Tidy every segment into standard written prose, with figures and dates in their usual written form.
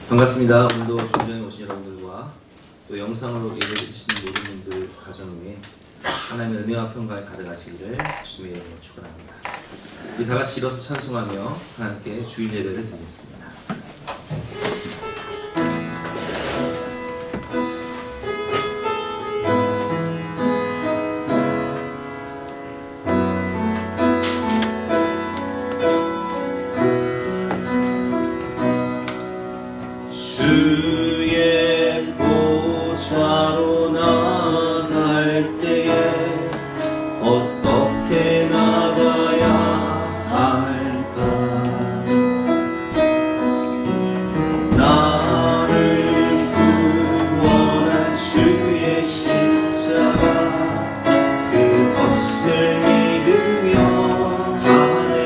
반갑습니다. 오늘도 중전에 오신 여러분들과 또 영상으로 예배드리시는 모든 분들 가정 위에 하나님의 은혜와 평강을 가득하시기를 주님의 이름으로 축원합니다. 우리 다 같이 일어서 찬송하며 하나님께 주일 예배를 드리겠습니다. 주의 보좌로 나갈 때에 어떻게 나가야 할까? 나를 구원한 주의 십자가 그것을 믿으며 가네.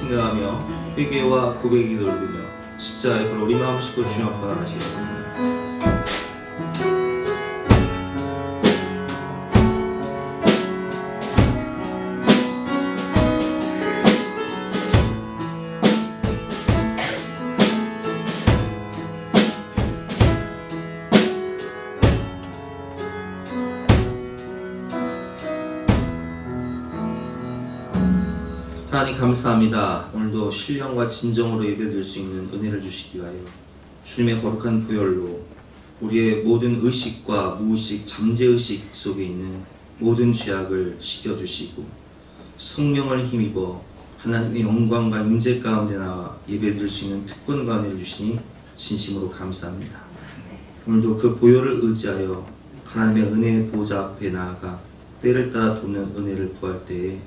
생각하며 회개와 고백의 기도를 드리며 십자가의 발 우리 마음 싣고 주님 앞에 나가시겠습니다. 하나님 감사합니다. 오늘도 신령과 진정으로 예배드릴 수 있는 은혜를 주시기 위하여 주님의 거룩한 보혈로 우리의 모든 의식과 무의식, 잠재의식 속에 있는 모든 죄악을 씻겨주시고 성령을 힘입어 하나님의 영광과 임재 가운데 나와 예배드릴 수 있는 특권과 은혜를 주시니 진심으로 감사합니다. 오늘도 그 보혈을 의지하여 하나님의 은혜의 보좌 앞에 나아가 때를 따라 돕는 은혜를 구할 때에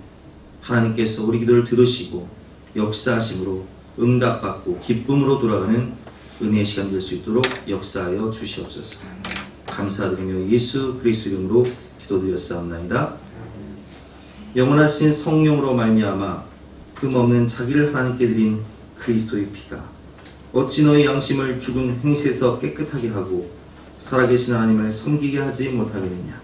하나님께서 우리 기도를 들으시고 역사하심으로 응답받고 기쁨으로 돌아가는 은혜의 시간 될 수 있도록 역사하여 주시옵소서. 감사드리며 예수 그리스도 이름으로 기도드렸사옵나이다. 영원하신 성령으로 말미암아 흠없는 자기를 하나님께 드린 그리스도의 피가 어찌 너의 양심을 죽은 행실에서 깨끗하게 하고 살아계신 하나님을 섬기게 하지 못하겠느냐.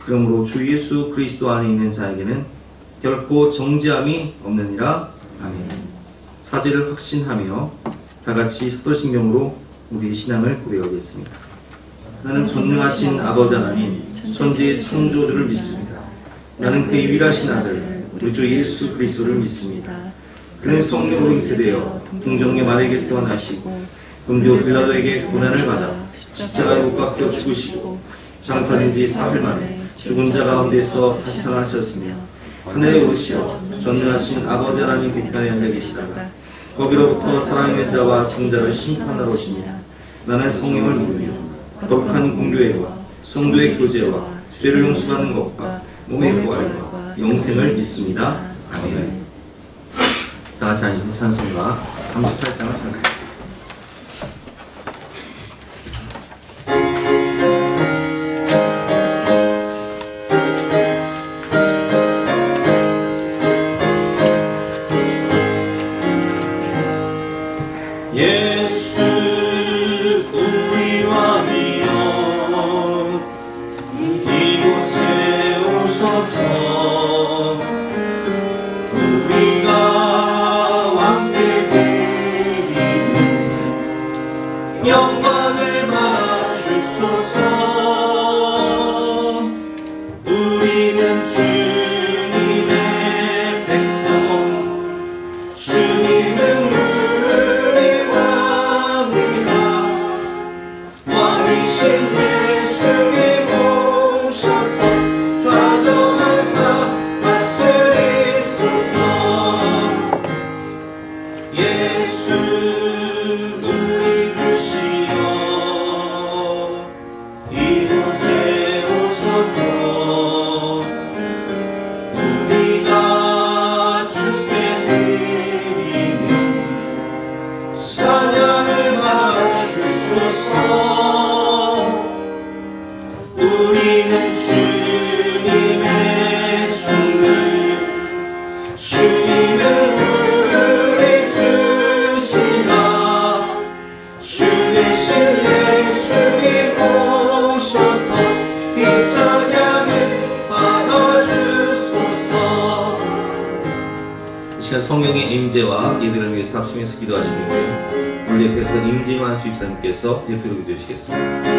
그러므로 주 예수 그리스도 안에 있는 자에게는 결코 정죄함이 없느니라. 아멘. 사죄를 확신하며 다같이 사도신경으로 우리의 신앙을 고백하겠습니다. 나는 전능하신 아버지 하나님 천지의 창조주를 믿습니다. 나는 그의 유일하신 아들 우리 주 예수 그리스도를 믿습니다. 그는 성령으로 잉태되어 동정녀 마리아에게서 나시고 본디오 빌라도에게 고난을 받아 십자가에 못 박혀 죽으시고 장사된 지 사흘 만에 죽은 자 가운데서 다시 살아나셨으며 하늘에 오르시어 전능하신 아버지 하나님 빛간에 앉아 계시다가 거기로부터 살아있는 자와 죽은 자를 심판하러 오시니라. 나는 성령을 믿으며 거룩한 공교회와 성도의 교제와 죄를 용서받는 것과 몸의 부활과 영생을 믿습니다. 아멘. 다 같이 앉으셔서 찬송가 38장을 찬송합니다. 예수 우리 왕이여 이곳에 오셔서 우리가 왕께 드리는 영광을 받아 주소서. 우리는 주님의 백성, 주님은 우리 왕이다. 왕이신 예수님 오셔서 좌정하사 다스리소서. 예수 우리 주시여 이곳에 오셔서 우리가 주께 드리는 찬양을 맞추소서. 우리는 주님의 종들, 주님은 우리 주시라. 주 대신 예수님 오셔서 이 찬양을 받아주소서. 이 시간 성령의 임재와 예배를 위해서 합심해서 기도하시는 후에 우리 옆에서 임진환 수입사님께서 대표로 기도해 주시겠습니다.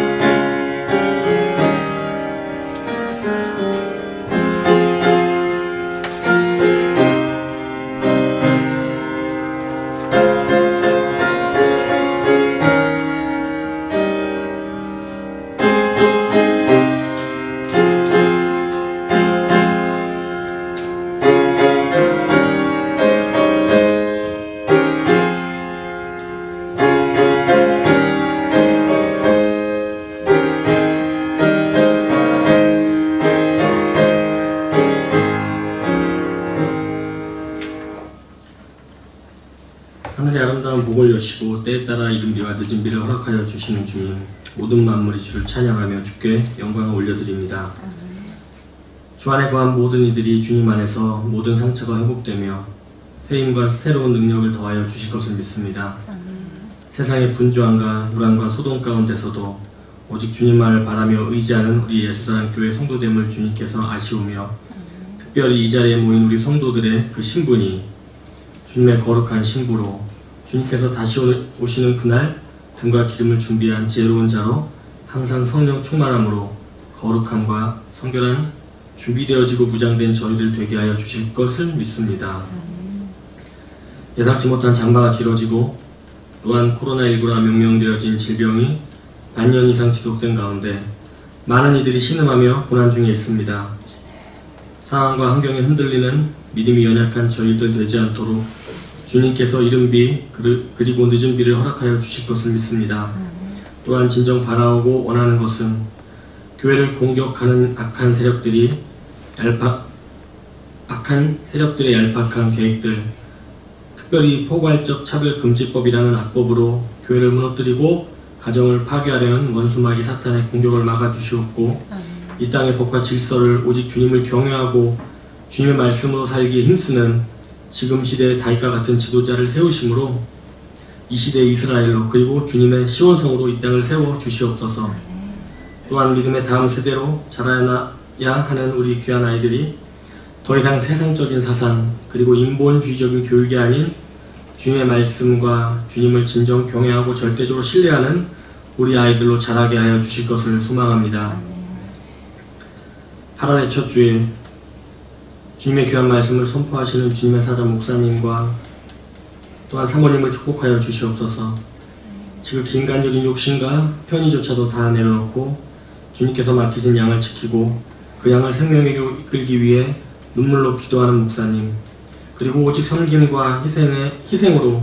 하늘의 아름다운 복을 여시고 때에 따라 이른 비와 늦은 비를 허락하여 주시는 주님, 모든 만물이 주를 찬양하며 주께 영광을 올려드립니다. 주 안에 거한 모든 이들이 주님 안에서 모든 상처가 회복되며 새 힘과 새로운 능력을 더하여 주실 것을 믿습니다. 세상의 분주함과 불안과 소동 가운데서도 오직 주님만을 바라며 의지하는 우리 예수사랑교회 성도됨을 주님께서 아시오며 특별히 이 자리에 모인 우리 성도들의 그 신분이 주님의 거룩한 신부로 주님께서 다시 오시는 그날 등과 기름을 준비한 지혜로운 자로 항상 성령 충만함으로 거룩함과 성결한 준비되어지고 무장된 저희들 되게 하여 주실 것을 믿습니다. 예상치 못한 장마가 길어지고 또한 코로나19라 명명되어진 질병이 반년 이상 지속된 가운데 많은 이들이 신음하며 고난 중에 있습니다. 상황과 환경에 흔들리는 믿음이 연약한 저희들 되지 않도록 주님께서 이른 비 그리고 늦은 비를 허락하여 주실 것을 믿습니다. 또한 진정 바라오고 원하는 것은 교회를 공격하는 악한 세력들의 얄팍한 계획들, 특별히 포괄적 차별금지법이라는 악법으로 교회를 무너뜨리고 가정을 파괴하려는 원수마귀 사탄의 공격을 막아주시옵고 이 땅의 법과 질서를 오직 주님을 경외하고 주님의 말씀으로 살기에 힘쓰는 지금 시대의 다윗과 같은 지도자를 세우심으로 이 시대의 이스라엘로 그리고 주님의 시온성으로 이 땅을 세워 주시옵소서. 또한 믿음의 다음 세대로 자라야 하는 우리 귀한 아이들이 더 이상 세상적인 사상 그리고 인본주의적인 교육이 아닌 주님의 말씀과 주님을 진정 경외하고 절대적으로 신뢰하는 우리 아이들로 자라게 하여 주실 것을 소망합니다. 8월의 첫 주에 주님의 귀한 말씀을 선포하시는 주님의 사자 목사님과 또한 사모님을 축복하여 주시옵소서. 지극히 인간적인 욕심과 편의조차도 다 내려놓고 주님께서 맡기신 양을 지키고 그 양을 생명에게 이끌기 위해 눈물로 기도하는 목사님, 그리고 오직 섬김과 희생으로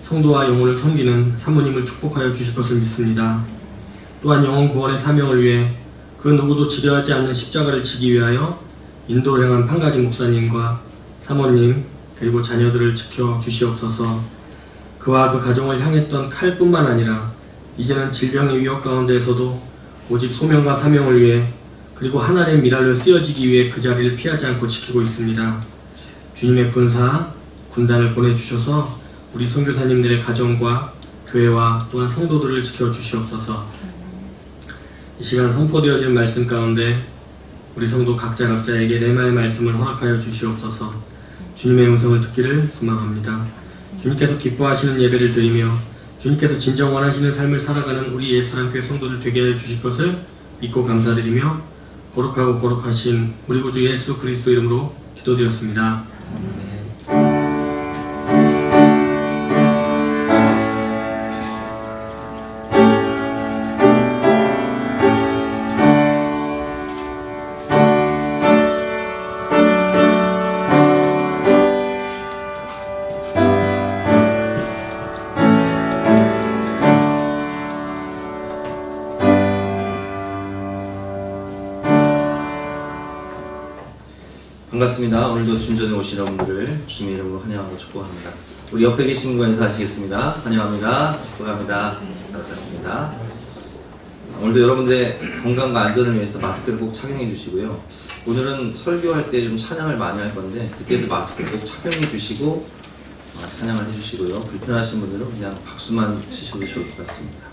성도와 영혼을 섬기는 사모님을 축복하여 주실 것을 믿습니다. 또한 영혼 구원의 사명을 위해 그 누구도 지려하지 않는 십자가를 지기 위하여 인도를 향한 판가지 목사님과 사모님 그리고 자녀들을 지켜 주시옵소서. 그와 그 가정을 향했던 칼뿐만 아니라 이제는 질병의 위협 가운데에서도 오직 소명과 사명을 위해 그리고 하나님의 미랄로 쓰여지기 위해 그 자리를 피하지 않고 지키고 있습니다. 주님의 군단을 보내주셔서 우리 선교사님들의 가정과 교회와 또한 성도들을 지켜주시옵소서. 이 시간 선포되어진 말씀 가운데 우리 성도 각자에게 내마의 말씀을 허락하여 주시옵소서. 주님의 음성을 듣기를 소망합니다. 주님께서 기뻐하시는 예배를 드리며 주님께서 진정 원하시는 삶을 살아가는 우리 예수사랑교회 성도들 되게 하여 주실 것을 믿고 감사드리며 거룩하고 거룩하신 우리 구주 예수 그리스도 이름으로 기도드렸습니다. 반갑습니다. 오늘도 중전에 오신 여러분들을 주님의 이름으로 환영하고 축복합니다. 우리 옆에 계신 분 인사하시겠습니다. 환영합니다. 축복합니다. 잘 받았습니다. 오늘도 여러분들의 건강과 안전을 위해서 마스크를 꼭 착용해 주시고요. 오늘은 설교할 때 좀 찬양을 많이 할 건데 그때도 마스크를 꼭 착용해 주시고 찬양을 해주시고요. 불편하신 분들은 그냥 박수만 치셔도 좋을 것 같습니다.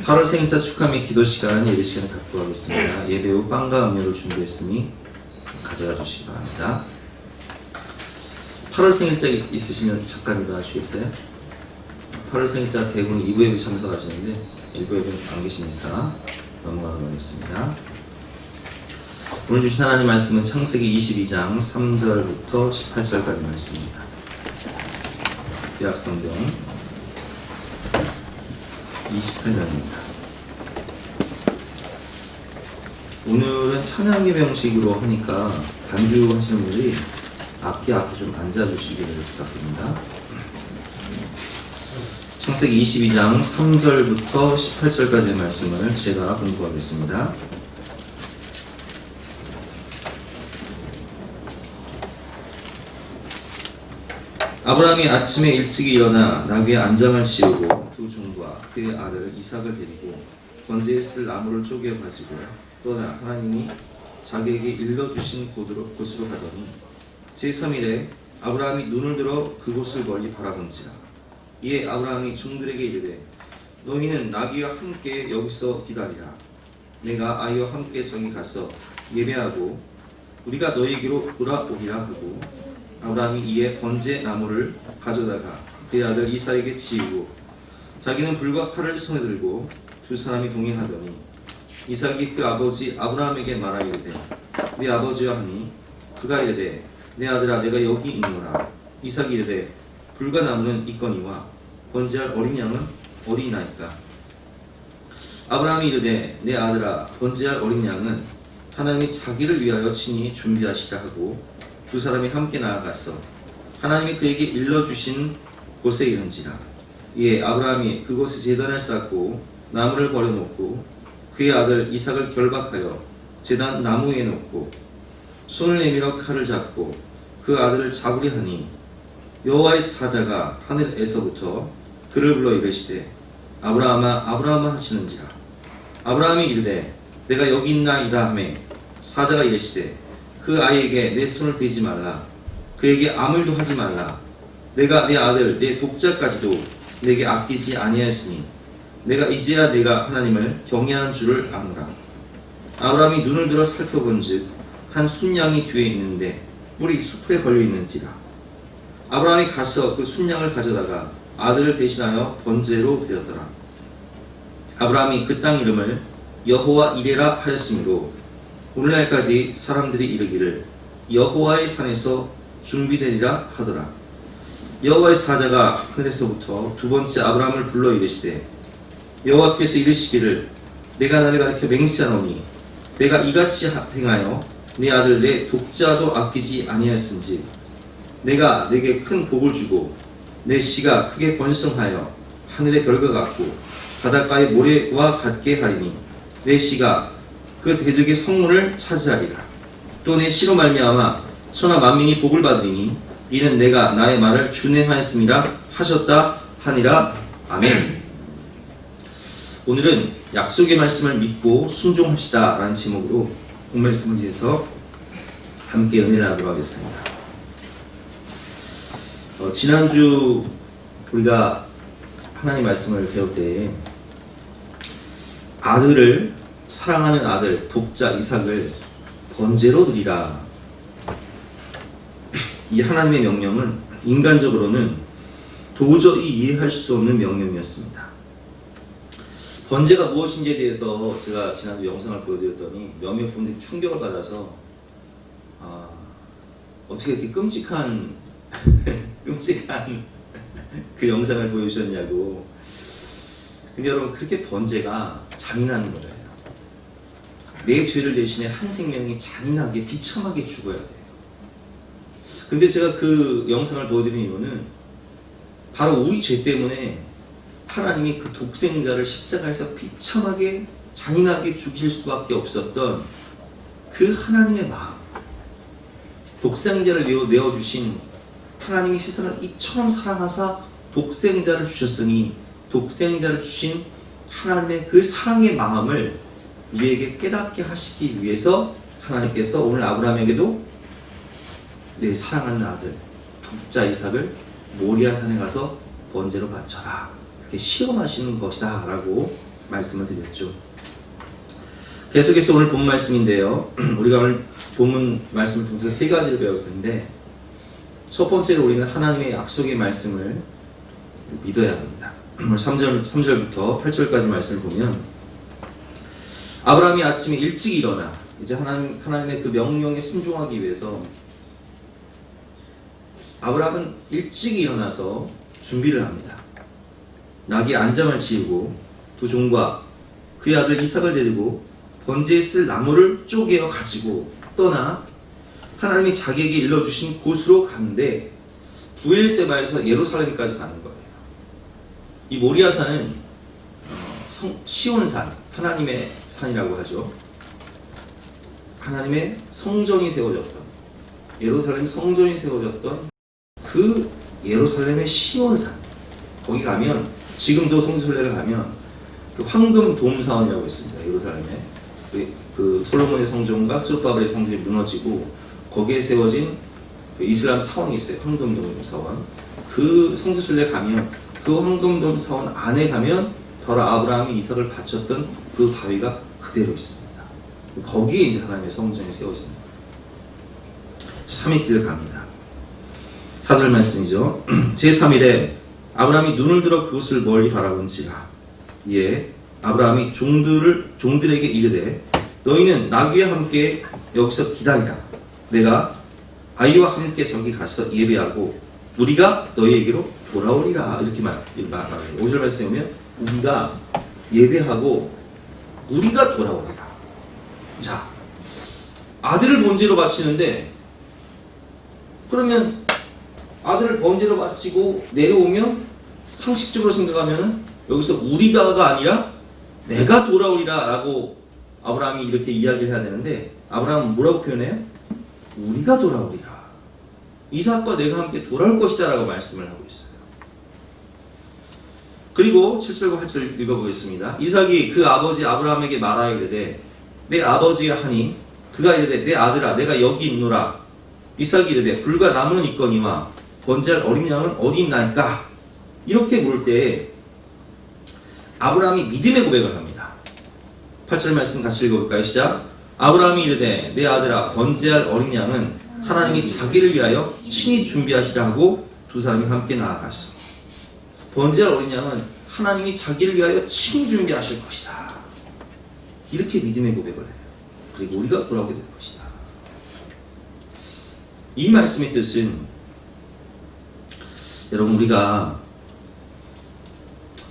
8월 생일자 축하 및 기도 시간 예배 시간을 갖고 가겠습니다. 예배 후 빵과 음료를 준비했으니 가져가 주시기 바랍니다. 8월 생일자 있으시면 잠깐 일어나시겠어요? 8월 생일자 대부분 2부 예배 참석하시는데 1부 예배는 안 계시니까 넘어가도록 하겠습니다. 오늘 주신 하나님 말씀은 창세기 22장 3절부터 18절까지 말씀입니다. 구약성경 28장입니다. 오늘은 찬양 예배 형식으로 하니까 반주 하시는 분들이 앞에 좀 앉아주시기를 부탁드립니다. 창세기 22장 3절부터 18절까지의 말씀을 제가 공부하겠습니다. 아브라함이 아침에 일찍이 일어나 나귀의 안장을 씌우고 두 종과 그의 아들 이삭을 데리고 번제에 쓸 나무를 쪼개 가지고 떠나 하나님이 자기에게 일러주신 곳으로 가더니 제3일에 아브라함이 눈을 들어 그곳을 멀리 바라본지라. 이에 아브라함이 종들에게 이르되 너희는 나귀와 함께 여기서 기다리라. 내가 아이와 함께 저기 가서 예배하고 우리가 너희에게로 돌아오리라 하고 아브라함이 이에 번제 나무를 가져다가 그의 아들 이삭에게 지우고 자기는 불과 칼을 손에 들고 두 사람이 동행하더니 이삭이 그 아버지 아브라함에게 말하이르되 네 아버지와 하니 그가 이르되 내 아들아 내가 여기 있노라. 이삭이 이르되 불과 나무는 있거니와 번제할 어린 양은 어디 있나이까. 아브라함이 이르되 내 아들아 번제할 어린 양은 하나님이 자기를 위하여 친히 준비하시라 하고 두 사람이 함께 나아가서 하나님이 그에게 일러주신 곳에 이른지라. 이에 아브라함이 그곳에 제단을 쌓고 나무를 버려놓고 그의 아들 이삭을 결박하여 제단 나무 위에 놓고 손을 내밀어 칼을 잡고 그 아들을 잡으려 하니 여호와의 사자가 하늘에서부터 그를 불러 이르시되 아브라함아 아브라함아 하시는지라. 아브라함이 이르되 내가 여기 있나이다 하매 사자가 이르시되 그 아이에게 내 손을 대지 말라. 그에게 아무 일도 하지 말라. 내가 내 아들 내 독자까지도 내게 아끼지 아니하였으니 내가 이제야 내가 하나님을 경외하는 줄을 아노라. 아브라함이 눈을 들어 살펴본즉 한 순양이 뒤에 있는데 뿔이 숲에 걸려 있는지라. 아브라함이 가서 그 순양을 가져다가 아들을 대신하여 번제로 드렸더라. 아브라함이 그 땅 이름을 여호와 이레라 하였으므로 오늘날까지 사람들이 이르기를 여호와의 산에서 준비되리라 하더라. 여호와의 사자가 하늘에서부터 두 번째 아브라함을 불러 이르시되 여호와께서 이르시기를 내가 나를 가리켜 맹세하노니 내가 이같이 행하여 네 아들 내 독자도 아끼지 아니하였은지 내가 내게 큰 복을 주고 내 씨가 크게 번성하여 하늘의 별과 같고 바닷가의 모래와 같게 하리니 내 씨가 그 대적의 성문을 차지하리라. 또 내 씨로 말미암아 천하 만민이 복을 받으리니 이는 내가 나의 말을 준행하였음이라 하셨다 하니라. 아멘. 오늘은 약속의 말씀을 믿고 순종합시다 라는 제목으로 본말씀을 위해서 함께 은혜를 하도록 하겠습니다. 지난주 우리가 하나님 말씀을 배울 때 아들을 사랑하는 아들 독자 이삭을 번제로 드리라. 이 하나님의 명령은 인간적으로는 도저히 이해할 수 없는 명령이었습니다. 번제가 무엇인지에 대해서 제가 지난주 영상을 보여드렸더니 몇몇 분들이 충격을 받아서 어떻게 이렇게 끔찍한 그 영상을 보여주셨냐고. 근데 여러분, 그렇게 번제가 잔인한 거예요. 내 죄를 대신에 한 생명이 잔인하게 비참하게 죽어야 돼요. 근데 제가 그 영상을 보여드린 이유는 바로 우리 죄 때문에 하나님이 그 독생자를 십자가에서 비참하게 잔인하게 죽이실 수밖에 없었던 그 하나님의 마음, 독생자를 내어주신 하나님이 세상을 이처럼 사랑하사 독생자를 주셨으니 독생자를 주신 하나님의 그 사랑의 마음을 우리에게 깨닫게 하시기 위해서 하나님께서 오늘 아브라함에게도 내 사랑하는 아들 독자 이삭을 모리아산에 가서 번제로 바쳐라, 그렇게 시험하시는 것이다 라고 말씀을 드렸죠. 계속해서 오늘 본 말씀인데요, 우리가 오늘 본문 말씀을 통해서 세 가지를 배울 텐데, 첫 번째로 우리는 하나님의 약속의 말씀을 믿어야 합니다. 3절부터 8절까지 말씀을 보면, 아브라함이 아침에 일찍 일어나 이제 하나님의 그 명령에 순종하기 위해서 아브라함은 일찍 일어나서 준비를 합니다. 나귀 안장을 지우고 두 종과 그의 아들 이삭을 데리고 번제에 쓸 나무를 쪼개어 가지고 떠나 하나님이 자기에게 일러주신 곳으로 가는데, 부엘세바에서 예루살렘까지 가는 거예요. 이 모리아산은 시온산, 하나님의 산이라고 하죠. 하나님의 성전이 세워졌던, 예루살렘 성전이 세워졌던 그 예루살렘의 시온산, 거기 가면 지금도 성지순례를 가면 그 황금 돔 사원이라고 있습니다. 예루살렘에 그 솔로몬의 성전과 스룹바벨의 성전이 무너지고 거기에 세워진 그 이슬람 사원이 있어요. 황금돔 사원. 그 성지순례 가면 그 황금돔 사원 안에 가면 바로 아브라함이 이삭을 바쳤던 그 바위가 그대로 있습니다. 거기에 이제 하나님의 성전이 세워집니다. 3일길을 갑니다. 4절 말씀이죠. 제3일에 아브라함이 눈을 들어 그곳을 멀리 바라본지라. 이에 아브라함이 종들에게 이르되, 너희는 나귀와 함께 여기서 기다리라. 내가 아이와 함께 저기 가서 예배하고 우리가 너희에게로 돌아오리라. 이렇게 말합니다. 5절 말씀에 보면 우리가 예배하고 우리가 돌아오리라. 자, 아들을 번제로 바치는데, 그러면 아들을 번제로 바치고 내려오면 상식적으로 생각하면 여기서 우리가가 아니라 내가 돌아오리라 라고 아브라함이 이렇게 이야기를 해야 되는데, 아브라함은 뭐라고 표현해요? 우리가 돌아오리라. 이삭과 내가 함께 돌아올 것이다 라고 말씀을 하고 있어요. 그리고 7절과 8절 읽어보겠습니다. 이삭이 그 아버지 아브라함에게 말하여 이르되, 내 아버지가 하니 그가 이르되, 내 아들아 내가 여기 있노라. 이삭이 이르되, 불과 나무는 있거니와 번제할 어린 양은 어디 있나이까? 이렇게 물을 때 아브라함이 믿음의 고백을 합니다. 8절 말씀 같이 읽어볼까요? 시작. 아브라함이 이르되, 내 아들아 번제할 어린 양은 하나님이 자기를 위하여 친히 준비하시라 하고 두 사람이 함께 나아갔어. 번제할 어린 양은 하나님이 자기를 위하여 친히 준비하실 것이다. 이렇게 믿음의 고백을 해요. 그리고 우리가 돌아오게 될 것이다. 이 말씀의 뜻은, 여러분, 우리가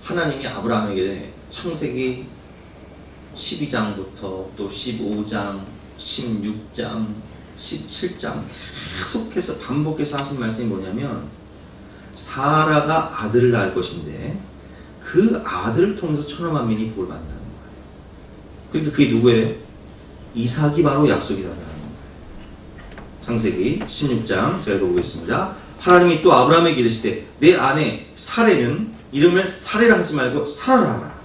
하나님이 아브라함에게 창세기 12장부터 또 15장, 16장, 17장 계속해서 반복해서 하신 말씀이 뭐냐면, 사라가 아들을 낳을 것인데 그 아들을 통해서 천하만민이 복을 받는다는 거예요. 그러니까 그게 누구예요? 이삭이 바로 약속이라는 거예요. 창세기 16장 제가 읽어보겠습니다. 하나님이 또 아브라함에게 이르시되, 내 아내 사레는 이름을 사레라 하지 말고 사라라 하라.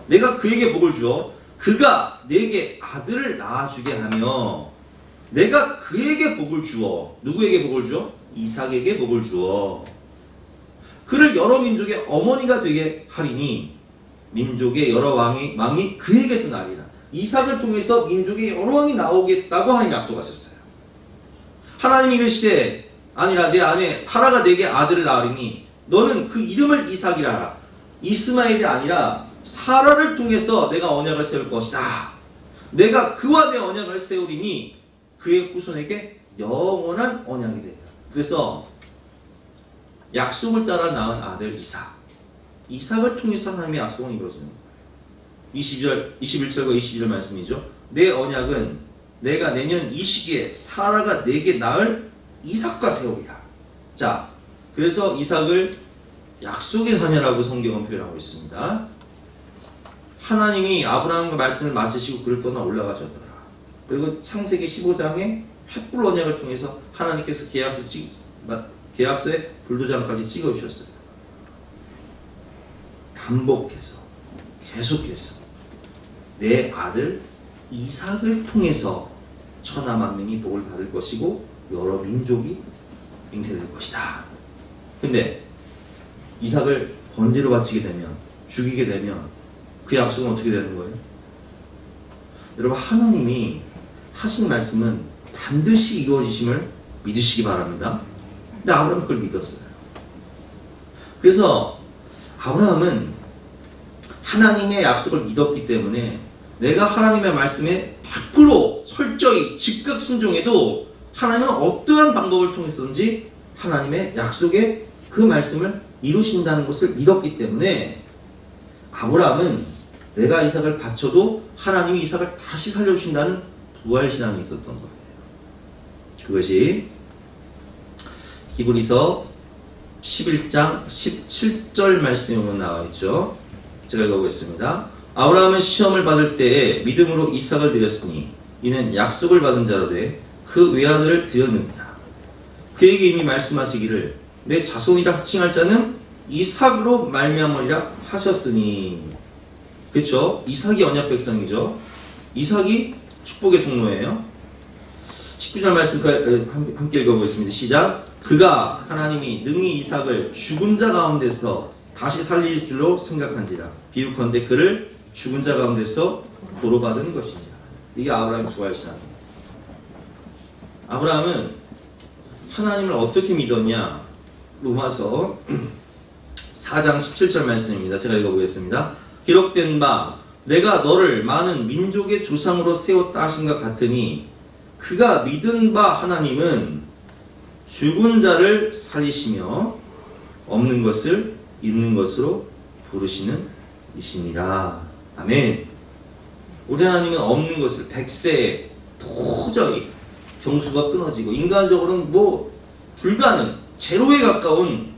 내가 그에게 복을 주어 그가 내게 아들을 낳아주게 하며, 내가 그에게 복을 주어, 누구에게 복을 주어? 이삭에게 복을 주어. 그를 여러 민족의 어머니가 되게 하리니 민족의 여러 왕이 그에게서 나리라. 이삭을 통해서 민족의 여러 왕이 나오겠다고 하는 약속하셨어요. 하나님이 이르시되 아니라 내 아내 사라가 내게 아들을 낳으리니 너는 그 이름을 이삭이라 하라. 이스마엘이 아니라 사라를 통해서 내가 언약을 세울 것이다. 내가 그와 내 언약을 세우리니 그의 후손에게 영원한 언약이 되리라. 그래서 약속을 따라 낳은 아들 이삭을 통해서 하나님의 약속은 이루어지는 거예요. 21절과 22절 말씀이죠. 내 언약은 내가 내년 이 시기에 사라가 내게 낳을 이삭과 세우리라. 자, 그래서 이삭을 약속의 자녀라고 성경은 표현하고 있습니다. 하나님이 아브라함과 말씀을 마치시고 그를 떠나 올라가셨더라. 그리고 창세기 15장에 횃불 언약을 통해서 하나님께서 계약서에 불도장까지 찍어주셨어요. 반복해서 계속해서 내 아들 이삭을 통해서 천하 만민이 복을 받을 것이고 여러 민족이 잉태될 것이다. 근데 이삭을 번제로 바치게 되면, 죽이게 되면 그 약속은 어떻게 되는 거예요? 여러분, 하나님이 하신 말씀은 반드시 이루어지심을 믿으시기 바랍니다. 근데 아브라함은 그걸 믿었어요. 그래서 아브라함은 하나님의 약속을 믿었기 때문에 내가 하나님의 말씀에 100% 철저히 즉각 순종해도 하나님은 어떠한 방법을 통해서든지 하나님의 약속의 그 말씀을 이루신다는 것을 믿었기 때문에 아브라함은 내가 이삭을 바쳐도 하나님이 이삭을 다시 살려주신다는 부활신앙이 있었던 거예요. 그것이 히브리서 11장 17절 말씀에 나와 있죠. 제가 읽어보겠습니다. 아브라함은 시험을 받을 때에 믿음으로 이삭을 드렸으니 이는 약속을 받은 자로 돼 그 외아들을 드렸느니라. 그에게 이미 말씀하시기를 내 자손이라 칭할 자는 이삭으로 말미암으리라 하셨으니. 그렇죠? 이삭이 언약 백성이죠. 이삭이 축복의 통로예요. 19절 말씀 함께 읽어보겠습니다. 시작. 그가 하나님이 능히 이삭을 죽은 자 가운데서 다시 살릴 줄로 생각한지라. 비유컨대 그를 죽은 자 가운데서 도로받은 것이니라. 이게 아브라함의 부활신앙이에요. 아브라함은 하나님을 어떻게 믿었냐? 로마서 4장 17절 말씀입니다. 제가 읽어보겠습니다. 기록된 바 내가 너를 많은 민족의 조상으로 세웠다 하신 것 같으니 그가 믿은 바 하나님은 죽은 자를 살리시며 없는 것을 있는 것으로 부르시는 이시니라. 아멘. 우리 하나님은 없는 것을 100세에 도저히 경수가 끊어지고 인간적으로는 불가능, 제로에 가까운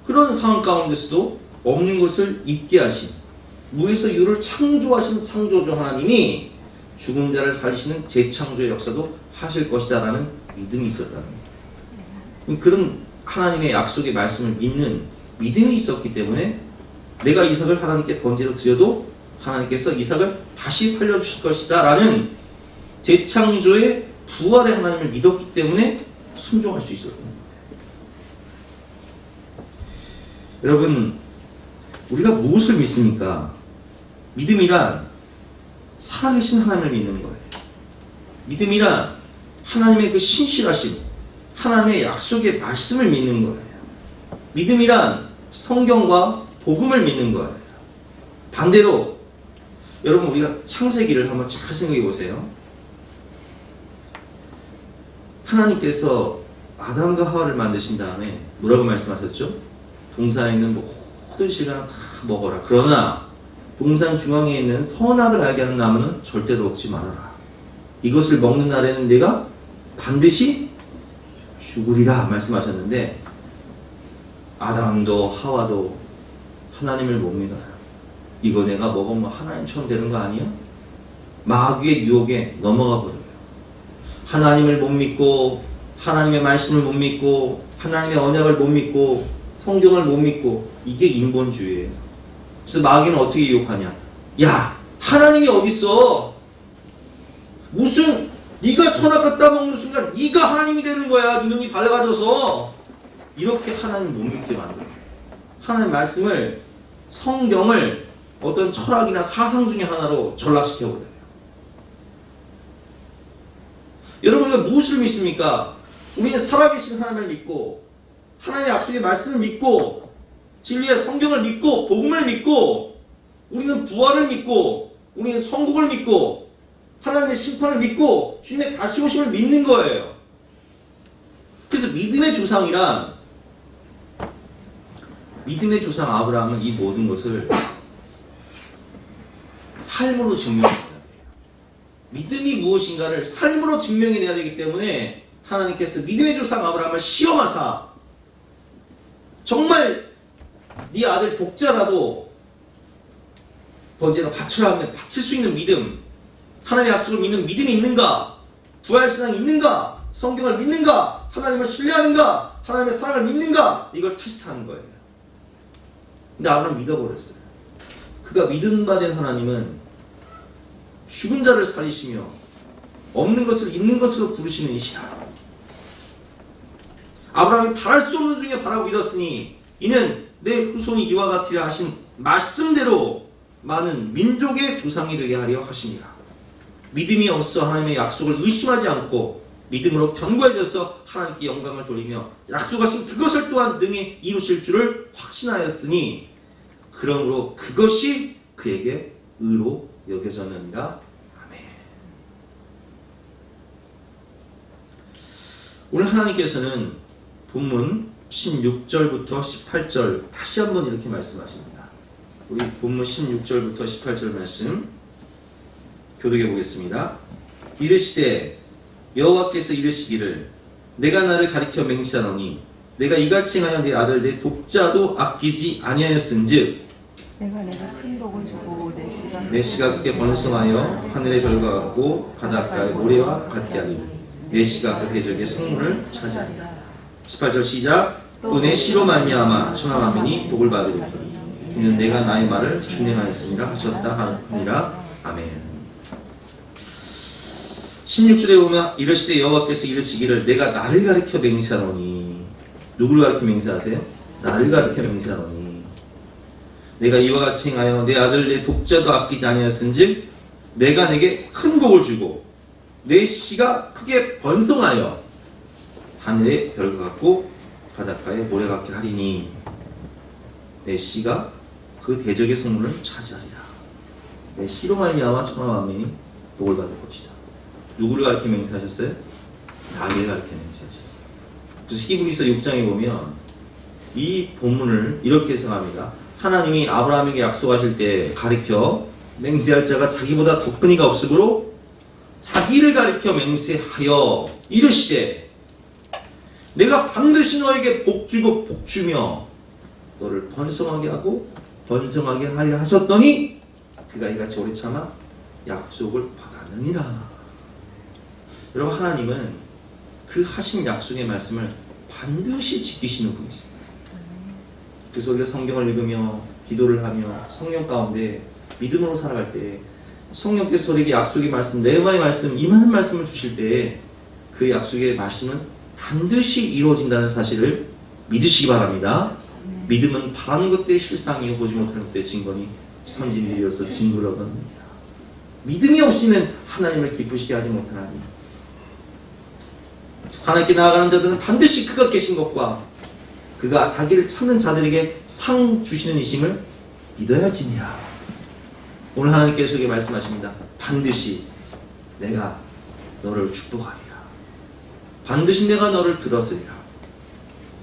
그런 상황 가운데서도 없는 것을 있게 하신, 무에서 유를 창조하신 창조주 하나님이 죽은 자를 살리시는 재창조의 역사도 하실 것이다 라는 믿음이 있었다는 거예요. 그런 하나님의 약속의 말씀을 믿는 믿음이 있었기 때문에 내가 이삭을 하나님께 번제로 드려도 하나님께서 이삭을 다시 살려주실 것이다 라는 재창조의 부활의 하나님을 믿었기 때문에 순종할 수 있었던 거예요. 여러분, 우리가 무엇을 믿습니까? 믿음이란 살아계신 하나님을 믿는 거예요. 믿음이란 하나님의 그 신실하심, 하나님의 약속의 말씀을 믿는 거예요. 믿음이란 성경과 복음을 믿는 거예요. 반대로 여러분, 우리가 창세기를 한번 잘 생각해 보세요. 하나님께서 아담과 하와를 만드신 다음에 뭐라고 말씀하셨죠? 동산에 있는 모든 실과는 다 먹어라. 그러나 동산 중앙에 있는 선악을 알게 하는 나무는 절대로 먹지 말아라. 이것을 먹는 날에는 내가 반드시 죽으리라 말씀하셨는데 아담도 하와도 하나님을 못 믿어요. 이거 내가 먹으면 하나님처럼 되는 거 아니야? 마귀의 유혹에 넘어가 버려요. 하나님을 못 믿고 하나님의 말씀을 못 믿고 하나님의 언약을 못 믿고 성경을 못 믿고 이게 인본주의예요. 그래서 마귀는 어떻게 유혹하냐? 야, 하나님이 어딨어? 무슨 네가 선악과 따먹는 순간 네가 하나님이 되는 거야. 네 눈이 밝아져서 이렇게 하나님 못 믿게 만들어요. 하나님의 말씀을, 성경을 어떤 철학이나 사상 중에 하나로 전락시켜버려요. 여러분, 우리가 무엇을 믿습니까? 우리는 살아계신 하나님을 믿고 하나님의 약속의 말씀을 믿고 진리의 성경을 믿고 복음을 믿고 우리는 부활을 믿고 우리는 천국을 믿고 하나님의 심판을 믿고 주님의 다시 오심을 믿는 거예요. 그래서 믿음의 조상이란, 믿음의 조상 아브라함은 이 모든 것을 삶으로 증명해야 돼요. 믿음이 무엇인가를 삶으로 증명해내야 되기 때문에 하나님께서 믿음의 조상 아브라함을 시험하사 정말 네 아들 독자라도 번제로 바쳐라 하면 바칠 수 있는 믿음, 하나님의 약속을 믿는 믿음이 있는가, 부활신앙이 있는가, 성경을 믿는가, 하나님을 신뢰하는가, 하나님의 사랑을 믿는가, 이걸 테스트하는 거예요. 근데 아브라함은 믿어버렸어요. 그가 믿음 받은 하나님은 죽은 자를 살리시며 없는 것을 있는 것으로 부르시는 이시라. 아브라함이 바랄 수 없는 중에 바라고 믿었으니 이는 내 후손이 이와 같으리라 하신 말씀대로 많은 민족의 조상이 되게 하려 하십니다. 믿음이 없어 하나님의 약속을 의심하지 않고 믿음으로 견고해져서 하나님께 영광을 돌리며 약속하신 그것을 또한 능히 이루실 줄을 확신하였으니 그러므로 그것이 그에게 의로 여겨졌느니라. 아멘. 오늘 하나님께서는 본문 16절부터 18절 다시 한번 이렇게 말씀하십니다. 우리 본문 16절부터 18절 말씀 교독해 보겠습니다. 이르시되 여호와께서 이르시기를 내가 나를 가리켜 맹세하노니 내가 이같이 행하여 내 아들 내 독자도 아끼지 아니하였은즉 내가 큰 복을 주고 내 씨가 그게 번성하여 하늘의 별과 같고 바닷가의 모래와 같게 하리니 내 씨가 그 대적의 성문을 차지하리라. 18절 시작. 또 내 씨로 말미암아 천하만민이 복을 받으리라. 이는 내가 나의 말을 준행하였습니다 하셨다 하니라. 아멘. 16절에 보면 이르시되 여호와께서 이르시기를 내가 나를 가리켜 맹세하노니, 누구를 가리켜 맹세하세요? 나를 가리켜 맹세하노니 내가 이와 같이 행하여 내 아들 내 독자도 아끼지 아니하였은즉 내가 내게 큰 복을 주고 내 씨가 크게 번성하여 하늘의 별과 같고 바닷가의 모래 같게 하리니 내 씨가 그 대적의 성문을 차지하리라. 내 씨로 말미암아 천하만민이 복을 받을 것이다. 누구를 가리켜 맹세하셨어요? 자기를 가리켜 맹세하셨어요. 그래서 히브리서 6장에 보면 이 본문을 이렇게 해석합니다. 하나님이 아브라함에게 약속하실 때 가리켜 맹세할 자가 자기보다 더 큰 이가 없으므로 자기를 가리켜 맹세하여 이르시되 내가 반드시 너에게 복주고 복주며 너를 번성하게 하고 번성하게 하려 하셨더니 그가 이같이 오래 참아 약속을 받았느니라. 여러분, 하나님은 그 하신 약속의 말씀을 반드시 지키시는 분이세요. 그래서 우리가 성경을 읽으며 기도를 하며 성령 가운데 믿음으로 살아갈 때 성령께서 우리에게 약속의 말씀, 레마의 말씀, 임하는 말씀을 주실 때 그 약속의 말씀은 반드시 이루어진다는 사실을 믿으시기 바랍니다. 믿음은 바라는 것들의 실상이요 보지 못하는 것들의 증거니 선진들이어서 증거를 얻습니다. 믿음이 없이는 하나님을 기쁘시게 하지 못하나니 하나님께 나아가는 자들은 반드시 그가 계신 것과 그가 자기를 찾는 자들에게 상 주시는 이심을 믿어야 할지니라. 오늘 하나님께서 이렇게 말씀하십니다. 반드시 내가 너를 축복하리라. 반드시 내가 너를 들었으리라.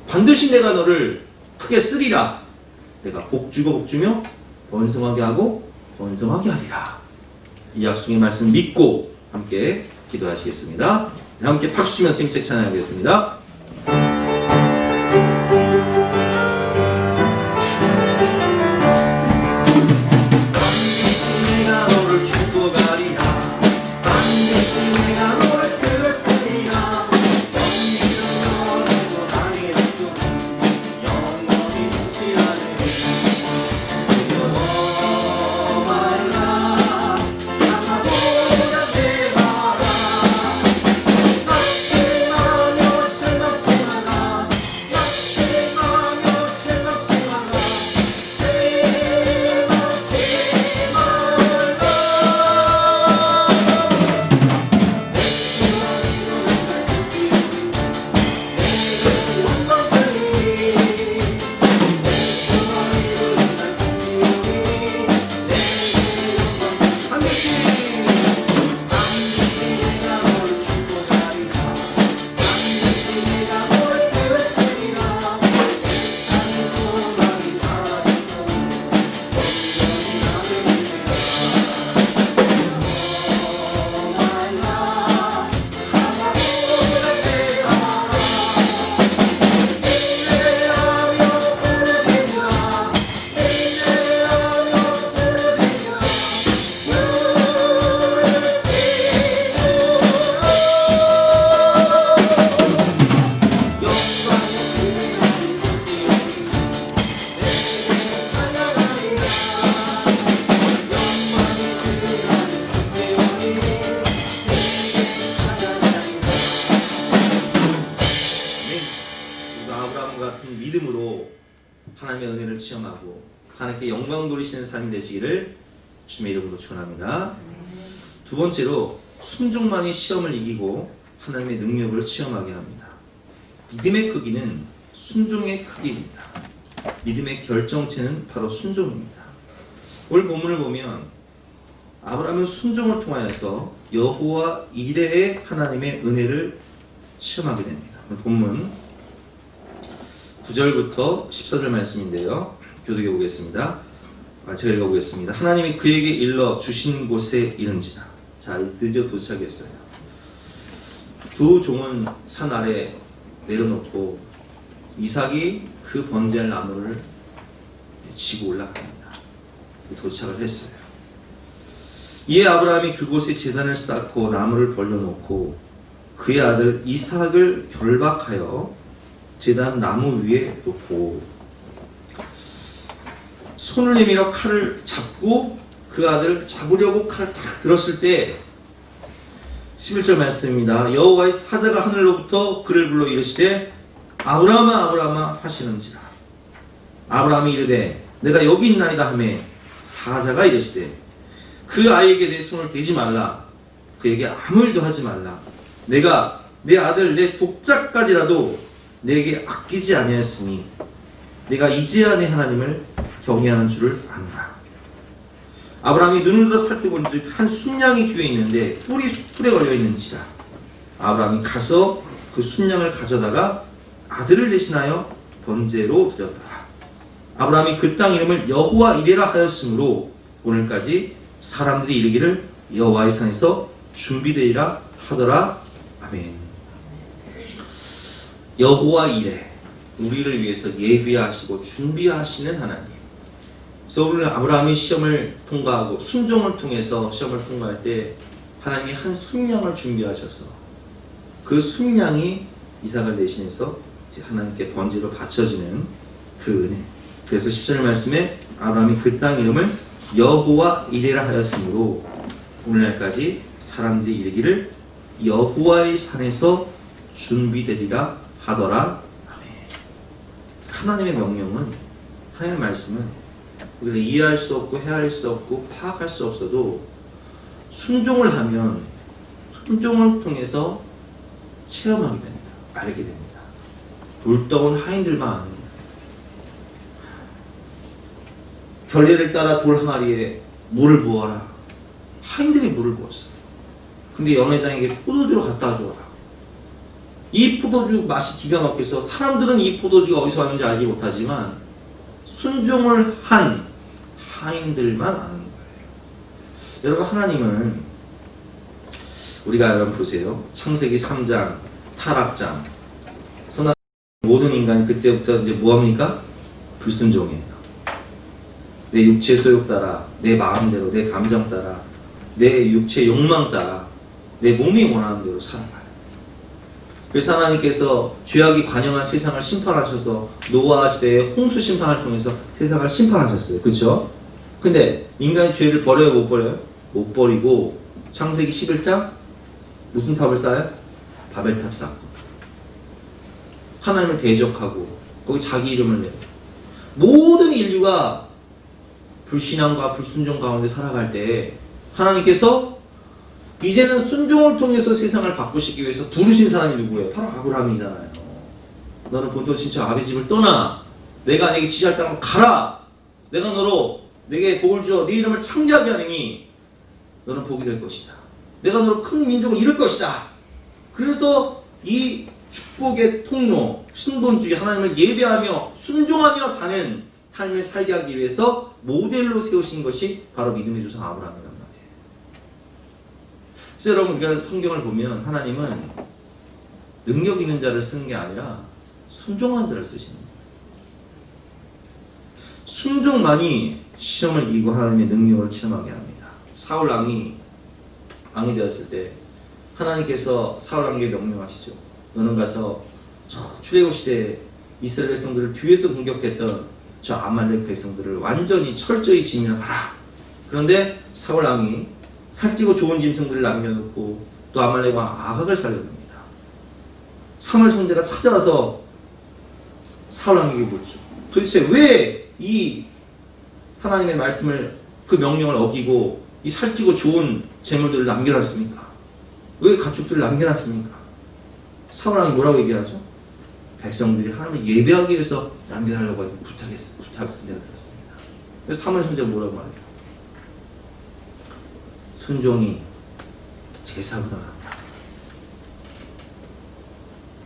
반드시 내가 너를 크게 쓰리라. 내가 복주고 복주며 번성하게 하고 번성하게 하리라. 이 약속의 말씀 믿고 함께 기도하시겠습니다. 함께 박수 치면서 힘세 찬양하겠습니다. 내 하나님의 은혜를 체험하고 하나님께 영광 돌리시는 삶이 되시기를 주님의 이름으로 축원합니다. 두 번째로 순종만이 시험을 이기고 하나님의 능력을 체험하게 합니다. 믿음의 크기는 순종의 크기입니다. 믿음의 결정체는 바로 순종입니다. 오늘 본문을 보면 아브라함은 순종을 통하여서 여호와 이레의 하나님의 은혜를 체험하게 됩니다. 오늘 본문 9절부터 14절 말씀인데요. 교독해 보겠습니다. 제가 읽어보겠습니다. 하나님이 그에게 일러 주신 곳에 이른지라. 자, 드디어 도착했어요. 두 종은 산 아래 내려놓고 이삭이 그 번제할 나무를 지고 올라갑니다. 도착을 했어요. 이에 아브라함이 그곳에 제단을 쌓고 나무를 벌려놓고 그의 아들 이삭을 결박하여 제단 나무 위에 놓고 손을 내밀어 칼을 잡고 그 아들을 잡으려고 칼을 딱 들었을 때 11절 말씀입니다. 여호와의 사자가 하늘로부터 그를 불러 이르시되 아브라함아 아브라함아 하시는지라. 아브라함이 이르되 내가 여기 있나이다 하매 사자가 이르시되 그 아이에게 내 손을 대지 말라. 그에게 아무 일도 하지 말라. 내가 내 아들 내 독자까지라도 내게 아끼지 아니하였으니 내가 이제야 내 하나님을 경외하는 줄을 아노라. 아브라함이 눈을 들어 살펴본즉 한 순양이 뒤에 있는데 뿔이 숯불에 걸려 있는지라. 아브라함이 가서 그 순양을 가져다가 아들을 대신하여 번제로 드렸더라. 아브라함이 그 땅 이름을 여호와 이레라 하였으므로 오늘까지 사람들이 이르기를 여호와의 산에서 준비되리라 하더라. 아멘. 여호와 이레, 우리를 위해서 예비하시고 준비하시는 하나님. 그래서 오늘 아브라함이 시험을 통과하고 순종을 통해서 시험을 통과할 때 하나님이 한 순양을 준비하셔서 그 순양이 이삭을 대신해서 하나님께 번제로 바쳐지는 그 은혜. 그래서 10절 말씀에 아브라함이 그 땅 이름을 여호와 이레라 하였으므로 오늘날까지 사람들이 이르기를 여호와의 산에서 준비되리라 하더라. 아멘. 하나님의 명령은, 하나님의 말씀은 우리가 이해할 수 없고 헤아릴 수 없고 파악할 수 없어도 순종을 하면 순종을 통해서 체험하게 됩니다. 알게 됩니다. 불떠온 하인들만 아는 거예요. 결례를 따라 돌 항아리에 물을 부어라. 하인들이 물을 부었어요. 근데 연회장에게 포도주로 갖다 줘라. 이 포도주 맛이 기가 막혀서 사람들은 이 포도주가 어디서 왔는지 알지 못하지만 순종을 한 하인들만 아는 거예요. 여러분, 하나님은 우리가 여러분 보세요. 창세기 3장 타락장 선악 모든 인간이 그때부터 이제 뭐합니까? 불순종해요. 내 육체 소욕 따라, 내 마음대로, 내 감정 따라, 내 육체 욕망 따라, 내 몸이 원하는 대로 살아가요. 그래서 하나님께서 죄악이 관영한 세상을 심판하셔서 노아 시대의 홍수 심판을 통해서 세상을 심판하셨어요. 그렇죠? 근데 인간이 죄를 버려요, 못 버려요? 못 버리고 창세기 11장 무슨 탑을 쌓아요? 바벨탑 쌓고 하나님을 대적하고 거기 자기 이름을 내요. 모든 인류가 불신앙과 불순종 가운데 살아갈 때 하나님께서 이제는 순종을 통해서 세상을 바꾸시기 위해서 부르신 사람이 누구예요? 바로 아브라함이잖아요. 너는 본토 친척 아버지 집을 떠나 내가 내게 지시할 땅으로 가라. 내가 너로 내게 복을 주어 네 이름을 창대하게 하느니 너는 복이 될 것이다. 내가 너로 큰 민족을 이룰 것이다. 그래서 이 축복의 통로, 신본주의, 하나님을 예배하며 순종하며 사는 삶을 살게 하기 위해서 모델로 세우신 것이 바로 믿음의 조상 아브라함이란 말이에요. 그래서 여러분, 우리가 성경을 보면 하나님은 능력 있는 자를 쓰는 게 아니라 순종한 자를 쓰시는 거예요. 순종만이 시험을 이기고 하나님의 능력을 체험하게 합니다. 사울 왕이 되었을 때 하나님께서 사울 왕에게 명령하시죠. 너는 가서 저 출애굽 시대에 이스라엘 백성들을 뒤에서 공격했던 저 아말렉 백성들을 완전히 철저히 진멸하라. 그런데 사울 왕이 살찌고 좋은 짐승들을 남겨놓고 또 아말렉 왕 아각을 살려줍니다. 사무엘 선지자가 찾아와서 사울 왕에게 묻죠. 도대체 왜 이 하나님의 말씀을 그 명령을 어기고 이 살찌고 좋은 재물들을 남겨놨습니까? 왜 가축들을 남겨놨습니까? 사울왕이 뭐라고 얘기하죠? 백성들이 하나님을 예배하기 위해서 남겨달라고 부탁했습니다. 들었습니다. 그래서 사무엘 선지자가 뭐라고 말해요? 순종이 제사보다 낫다.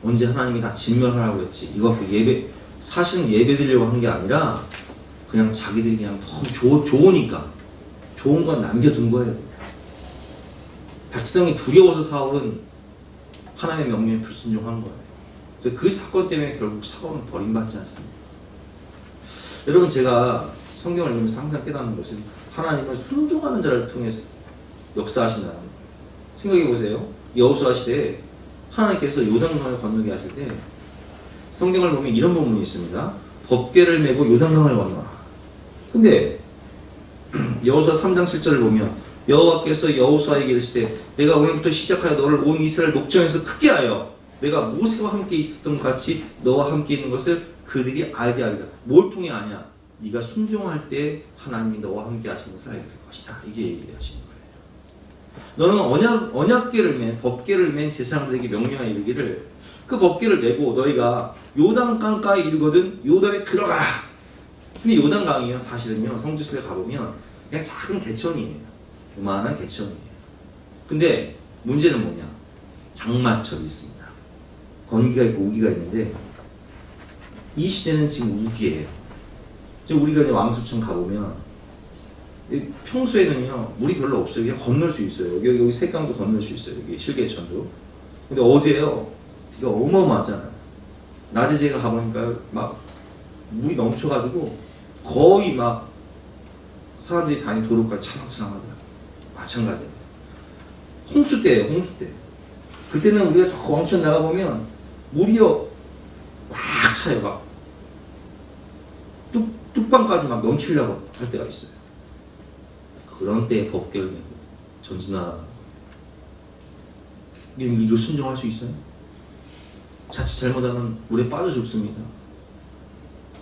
언제 하나님이 다 진멸하라고 했지? 이거 갖고 사실은 예배 드리려고 한 게 아니라 그냥 자기들이 그냥 너무 좋으니까 좋은 건 남겨둔 거예요. 백성이 두려워서 사울은 하나님의 명령에 불순종한 거예요. 그래서 그 사건 때문에 결국 사울은 버림받지 않습니다. 여러분, 제가 성경을 읽으면서 항상 깨닫는 것은 하나님은 순종하는 자를 통해서 역사하신다는 거예요. 생각해 보세요. 여호수아 시대에 하나님께서 요단강을 건너게 하실 때 성경을 보면 이런 부분이 있습니다. 법궤를 메고 요단강을 건너라. 근데 여호수아 3장 7절을 보면 여호와께서 여호수아에게 이르시되 내가 오늘부터 시작하여 너를 온 이스라엘 목전에서 크게 하여 내가 모세와 함께 있었던 것 같이 너와 함께 있는 것을 그들이 알게 하리라. 뭘 통해 아냐? 네가 순종할 때 하나님이 너와 함께 하시는 것을 알게 될 것이다. 이게 얘기하시는 거예요. 너는 언약궤를 맨 법궤를 맨 제사장들에게 명령하여 이르기를 그 법궤를 메고 너희가 요단강가에 이르거든 요단에 들어가라. 근데 요단강이요, 사실은요, 성지순례 가보면 그냥 작은 개천이에요. 요만한 개천이에요. 근데 문제는 뭐냐? 장마철이 있습니다. 건기가 있고 우기가 있는데 이 시대는 지금 우기예요. 지금 우리가 이제 왕수천 가보면 평소에는요 물이 별로 없어요. 그냥 건널 수 있어요. 여기 색강도 건널 수 있어요. 여기 실개천도. 근데 어제요 비가 어마어마하잖아요. 낮에 제가 가보니까 막 물이 넘쳐가지고 거의 막 사람들이 다니는 도로까지 차랑차랑하더라고요. 마찬가지예요. 홍수 때예요. 홍수 때. 그때는 우리가 저 왕천 나가보면 물이요 꽉 차요. 막 뚝방까지 막 넘치려고 할 때가 있어요. 그런 때에 법궤를 메고 전진하라는 거예요. 이거 순종할 수 있어요? 자칫 잘못하면 물에 빠져 죽습니다.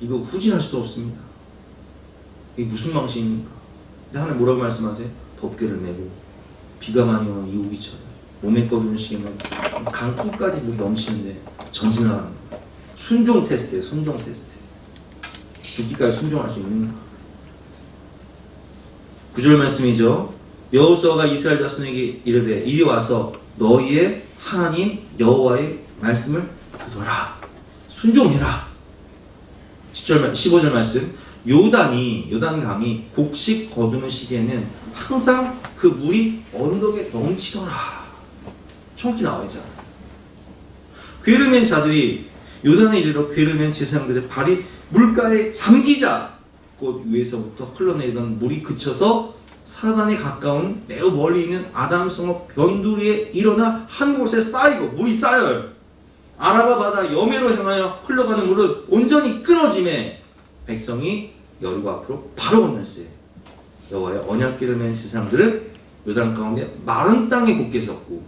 이거 후진할 수도 없습니다. 이게 무슨 망신입니까? 근데 하나님 뭐라고 말씀하세요? 법궤를 메고 비가 많이 오는 이 우기처럼 몸에 꺼두는 시기면 강 끝까지 물이 넘치는데 전진하라는 거예요. 순종 테스트예요. 순종 테스트. 죽기까지 순종할 수 있는가? 9절 말씀이죠. 여호수아가 이스라엘 자손에게 이르되 이리 와서 너희의 하나님 여호와의 말씀을 듣어라. 순종해라. 15절 말씀. 요단강이 곡식 거두는 시기에는 항상 그 물이 언덕에 넘치더라. 정확히 나와 있잖아요. 궤를 맨 자들이 요단에 이르러 궤를 맨 제사장들의 발이 물가에 잠기자 곧 위에서부터 흘러내리던 물이 그쳐서 사단에 가까운 매우 멀리 있는 아담성읍 변두리에 일어나 한 곳에 쌓이고 물이 쌓여요. 아라바 바다 여매로 향하여 흘러가는 물은 온전히 끊어짐에 백성이 여리고 앞으로 바로 건넜어요. 여호와의 언약궤를 맨 제사장들은 요단 가운데 마른 땅에 굳게 섰고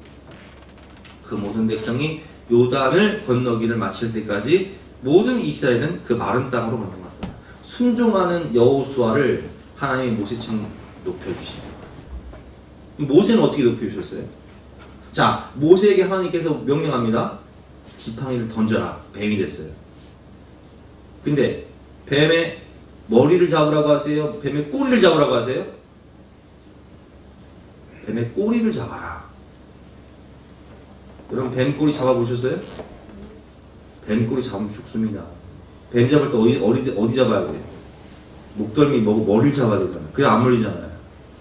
그 모든 백성이 요단을 건너기를 마칠 때까지 모든 이스라엘은 그 마른 땅으로 건너갔다. 순종하는 여호수아를 하나님이 모세처럼 높여주십니다. 모세는 어떻게 높여주셨어요? 자, 모세에게 하나님께서 명령합니다. 지팡이를 던져라. 뱀이 됐어요. 근데 뱀의 머리를 잡으라고 하세요? 뱀의 꼬리를 잡으라고 하세요? 뱀의 꼬리를 잡아라. 여러분 뱀 꼬리 잡아보셨어요? 뱀 꼬리 잡으면 죽습니다. 뱀 잡을 때 어디 잡아야 돼요? 목덜미 머리를 잡아야 되잖아요. 그래 안 물리잖아요.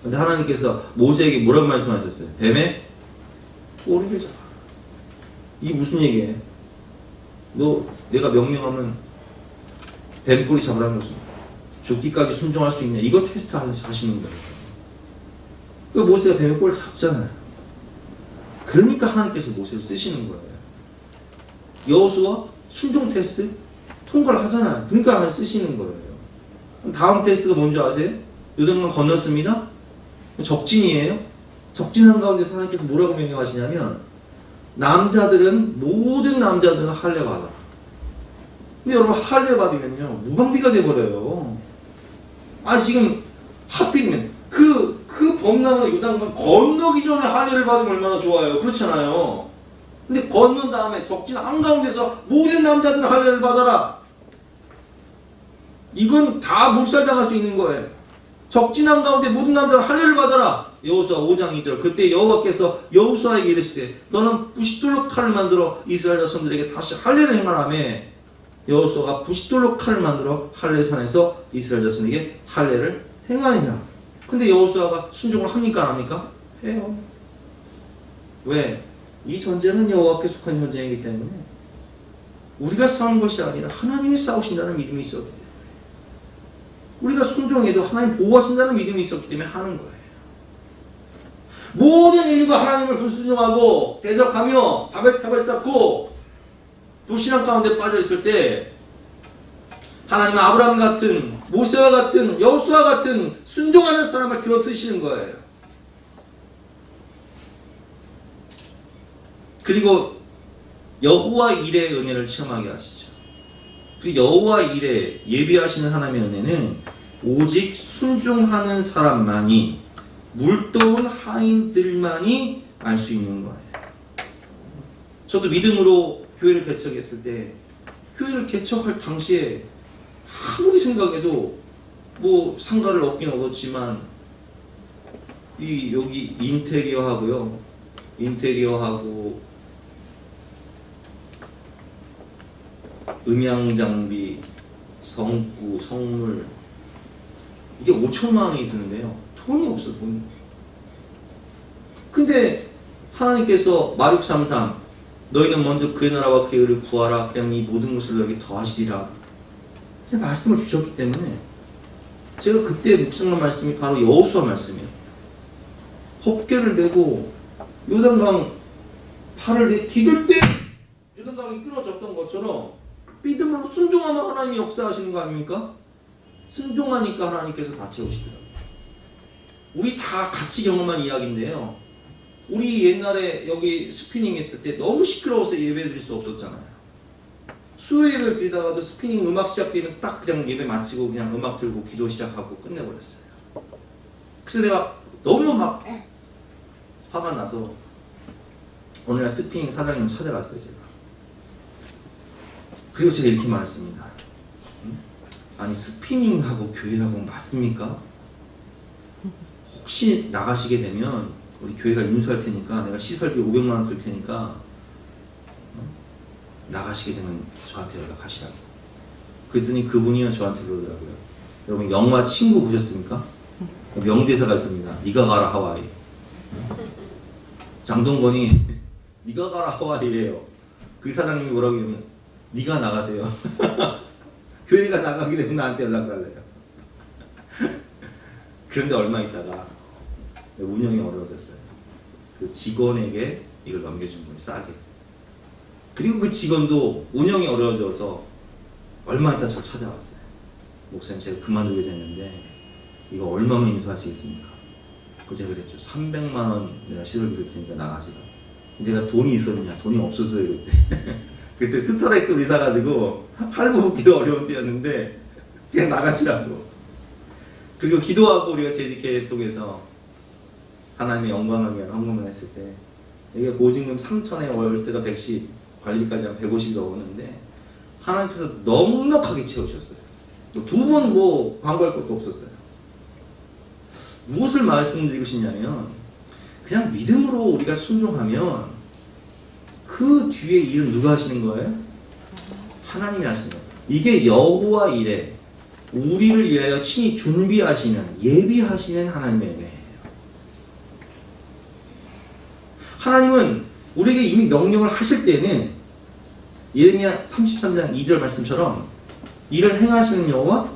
근데 하나님께서 모세에게 뭐라고 말씀하셨어요? 뱀의 꼬리를 잡아라. 이게 무슨 얘기예요? 내가 명령하면 뱀 꼬리 잡으라는 것입니다. 죽기까지 순종할 수 있냐? 이거 테스트 하시는 거예요. 그 모세가 뱀의 꼬리를 잡잖아요. 그러니까 하나님께서 모세를 쓰시는 거예요. 여호수아 순종 테스트 통과를 하잖아요. 그러니까 하나님 쓰시는 거예요. 다음 테스트가 뭔지 아세요? 요단강 건넜습니다. 적진이에요. 적진한 가운데서 하나님께서 뭐라고 명령하시냐면 모든 남자들은 할례받아. 근데 여러분 할례 받으면요 무방비가 돼버려요. 아 지금 하필이면 그 범람한 요단강 건너기 전에 할례를 받으면 얼마나 좋아요. 그렇잖아요. 근데 건넌 다음에 적진 한가운데서 모든 남자들은 할례를 받아라. 이건 다 몰살당할 수 있는 거예요. 적진 한가운데 모든 남자는 할례를 받아라. 여호수아 5장 2절. 그때 여호와께서 여호수아에게 이르시되 너는 부싯돌로 칼을 만들어 이스라엘 자손들에게 다시 할례를 행하라며. 여호수아가 부싯돌로 칼을 만들어 할례산에서 이스라엘 자손에게 할례를 행하니라. 근데 여호수아가 순종을 합니까 안 합니까? 해요. 왜? 이 전쟁은 여호와께 속한 전쟁이기 때문에 우리가 싸우는 것이 아니라 하나님이 싸우신다는 믿음이 있었기 때문에 우리가 순종해도 하나님 보호하신다는 믿음이 있었기 때문에 하는 거예요. 모든 인류가 하나님을 불순종하고 대적하며 바벨탑을 쌓고 불신앙 가운데 빠져 있을 때 하나님은 아브라함 같은 모세와 같은 여호수아 같은 순종하는 사람을 들어 쓰시는 거예요. 그리고 여호와 일의 은혜를 체험하게 하시죠. 그 여호와 일에 예비하시는 하나님의 은혜는 오직 순종하는 사람만이 물도운 하인들만이 알 수 있는 거예요. 저도 믿음으로 교회를 개척했을 때 교회를 개척할 당시에 아무리 생각해도 뭐 상가를 얻긴 얻었지만 여기 인테리어하고요. 인테리어하고 음향 장비, 성구, 성물 이게 5천만 원이 드는데요. 돈이 없어 돈. 근데 하나님께서 마륙 3:3 너희는 먼저 그의 나라와 그의 의를 구하라 그냥 이 모든 것을 너에게 더하시리라 말씀을 주셨기 때문에 제가 그때 묵상한 말씀이 바로 여호수아 말씀이에요. 헛개를 메고 요단강 팔을 디딜 때 요단강이 끊어졌던 것처럼 믿음으로 순종하면 하나님이 역사하시는 거 아닙니까? 순종하니까 하나님께서 다 채우시더라고요. 우리 다 같이 경험한 이야기인데요. 우리 옛날에 여기 스피닝 했을 때 너무 시끄러워서 예배 드릴 수 없었잖아요. 수요예배를 드리다가도 스피닝 음악 시작되면 딱 그냥 예배 마치고 그냥 음악 들고 기도 시작하고 끝내버렸어요. 그래서 내가 너무 막 화가 나서 어느 날 스피닝 사장님 찾아갔어요. 제가. 그리고 제가 이렇게 말했습니다. 아니 스피닝하고 교회라고 맞습니까? 혹시 나가시게 되면 우리 교회가 인수할 테니까 내가 시설비 500만 원 들 테니까 나가시게 되면 저한테 연락하시라고. 그랬더니 그분이요 저한테 그러더라고요. 여러분 영화 친구 보셨습니까? 명대사가 있습니다. 네가 가라 하와이. 장동건이 네가 가라 하와이예요. 그 사장님이 뭐라고 하면 네가 나가세요. 교회가 나가게 되면 나한테 연락달래요. 그런데 얼마 있다가 운영이 어려워졌어요. 그 직원에게 이걸 넘겨준 거예요. 싸게. 그리고 그 직원도 운영이 어려워져서 얼마 있다 저 찾아왔어요. 목사님 제가 그만두게 됐는데 이거 얼마면 인수하시겠습니까? 그 제가 그랬죠. 300만 원 내가 시설비 줄 테니까 나가시라. 내가 돈이 있었느냐? 돈이 없었어요 그때. 그때 스타렉스를 사가지고 할부 붓기도 어려운 때였는데 그냥 나가시라고. 그리고 기도하고 우리가 재직회 통해서 하나님의 영광을 위한 헌금을 했을 때 이게 보증금 3천에 월세가 110, 관리비까지 한 150이 넘었는데 하나님께서 넉넉하게 채우셨어요. 두 번 뭐 광고할 것도 없었어요. 무엇을 말씀드리고 싶냐면 그냥 믿음으로 우리가 순종하면 그 뒤에 일은 누가 하시는 거예요? 하나님이 하시는 거예요. 이게 여호와 일에 우리를 위하여 친히 준비하시는 예비하시는 하나님의 은혜예요. 하나님은 우리에게 이미 명령을 하실 때는 예레미야 33장 2절 말씀처럼 일을 행하시는 여호와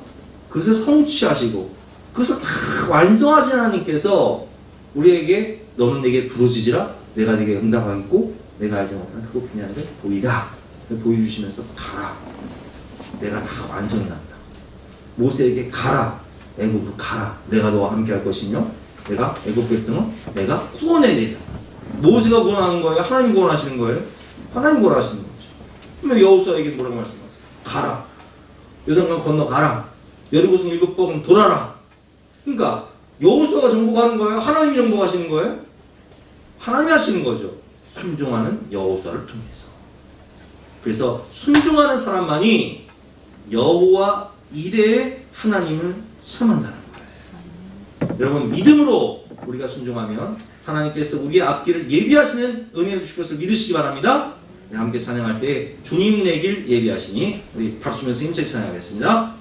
그것을 성취하시고 그것을 다 완성하신 하나님께서 우리에게 너는 내게 부르짖으라 내가 내게 응답하겠고 내가 알지 못하는 그거 분야를 보이라 보여주시면서 가라 내가 다 완성해 놨다. 모세에게 가라 애굽으로 가라 내가 너와 함께 할 것이며 내가 애굽 백성을 내가 구원해내리라. 모세가 구원하는 거예요? 하나님 구원하시는 거예요? 하나님 구원하시는 거죠. 그러면 여호수아에게 뭐라고 말씀하세요? 가라. 요단강 건너가라. 여리고성 7번 돌아라. 그러니까 여호수아가 정복하는 거예요? 하나님이 정복하시는 거예요? 하나님이 하시는 거죠. 순종하는 여호수아를 통해서. 그래서 순종하는 사람만이 여호와 이레의 하나님을 체험한다는 거예요. 여러분, 믿음으로 우리가 순종하면 하나님께서 우리의 앞길을 예비하시는 은혜를 주실 것을 믿으시기 바랍니다. 함께 찬양할 때 주님 내 길 예비하시니 우리 박수면서 힘차게 찬양하겠습니다.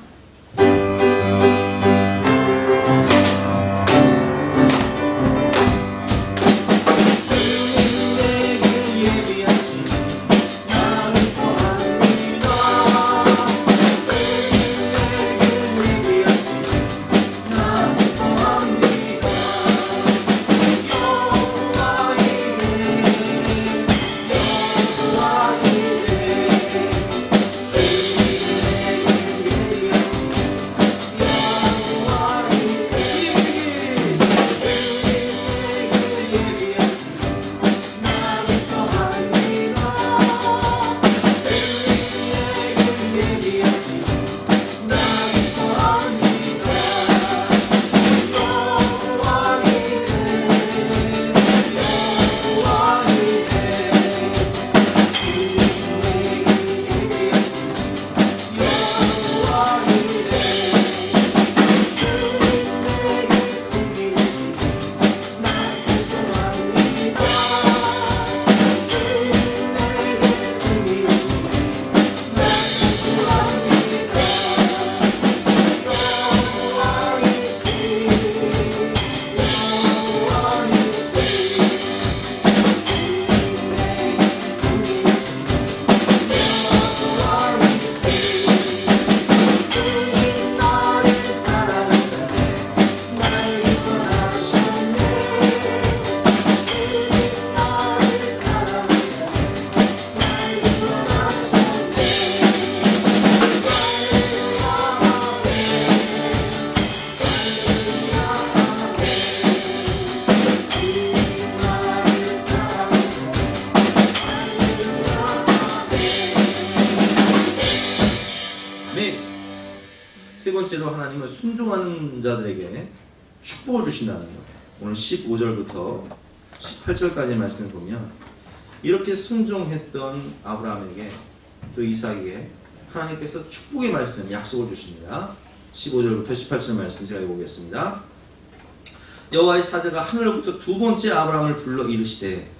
세 번째로 하나님은 순종하는 자들에게 축복을 주신다는 거예요. 오늘 15절부터 18절까지의 말씀을 보면 이렇게 순종했던 아브라함에게 또 이삭에게 하나님께서 축복의 말씀, 약속을 주십니다. 15절부터 18절 말씀 제가 읽어보겠습니다. 여호와의 사자가 하늘로부터 두 번째 아브라함을 불러 이르시되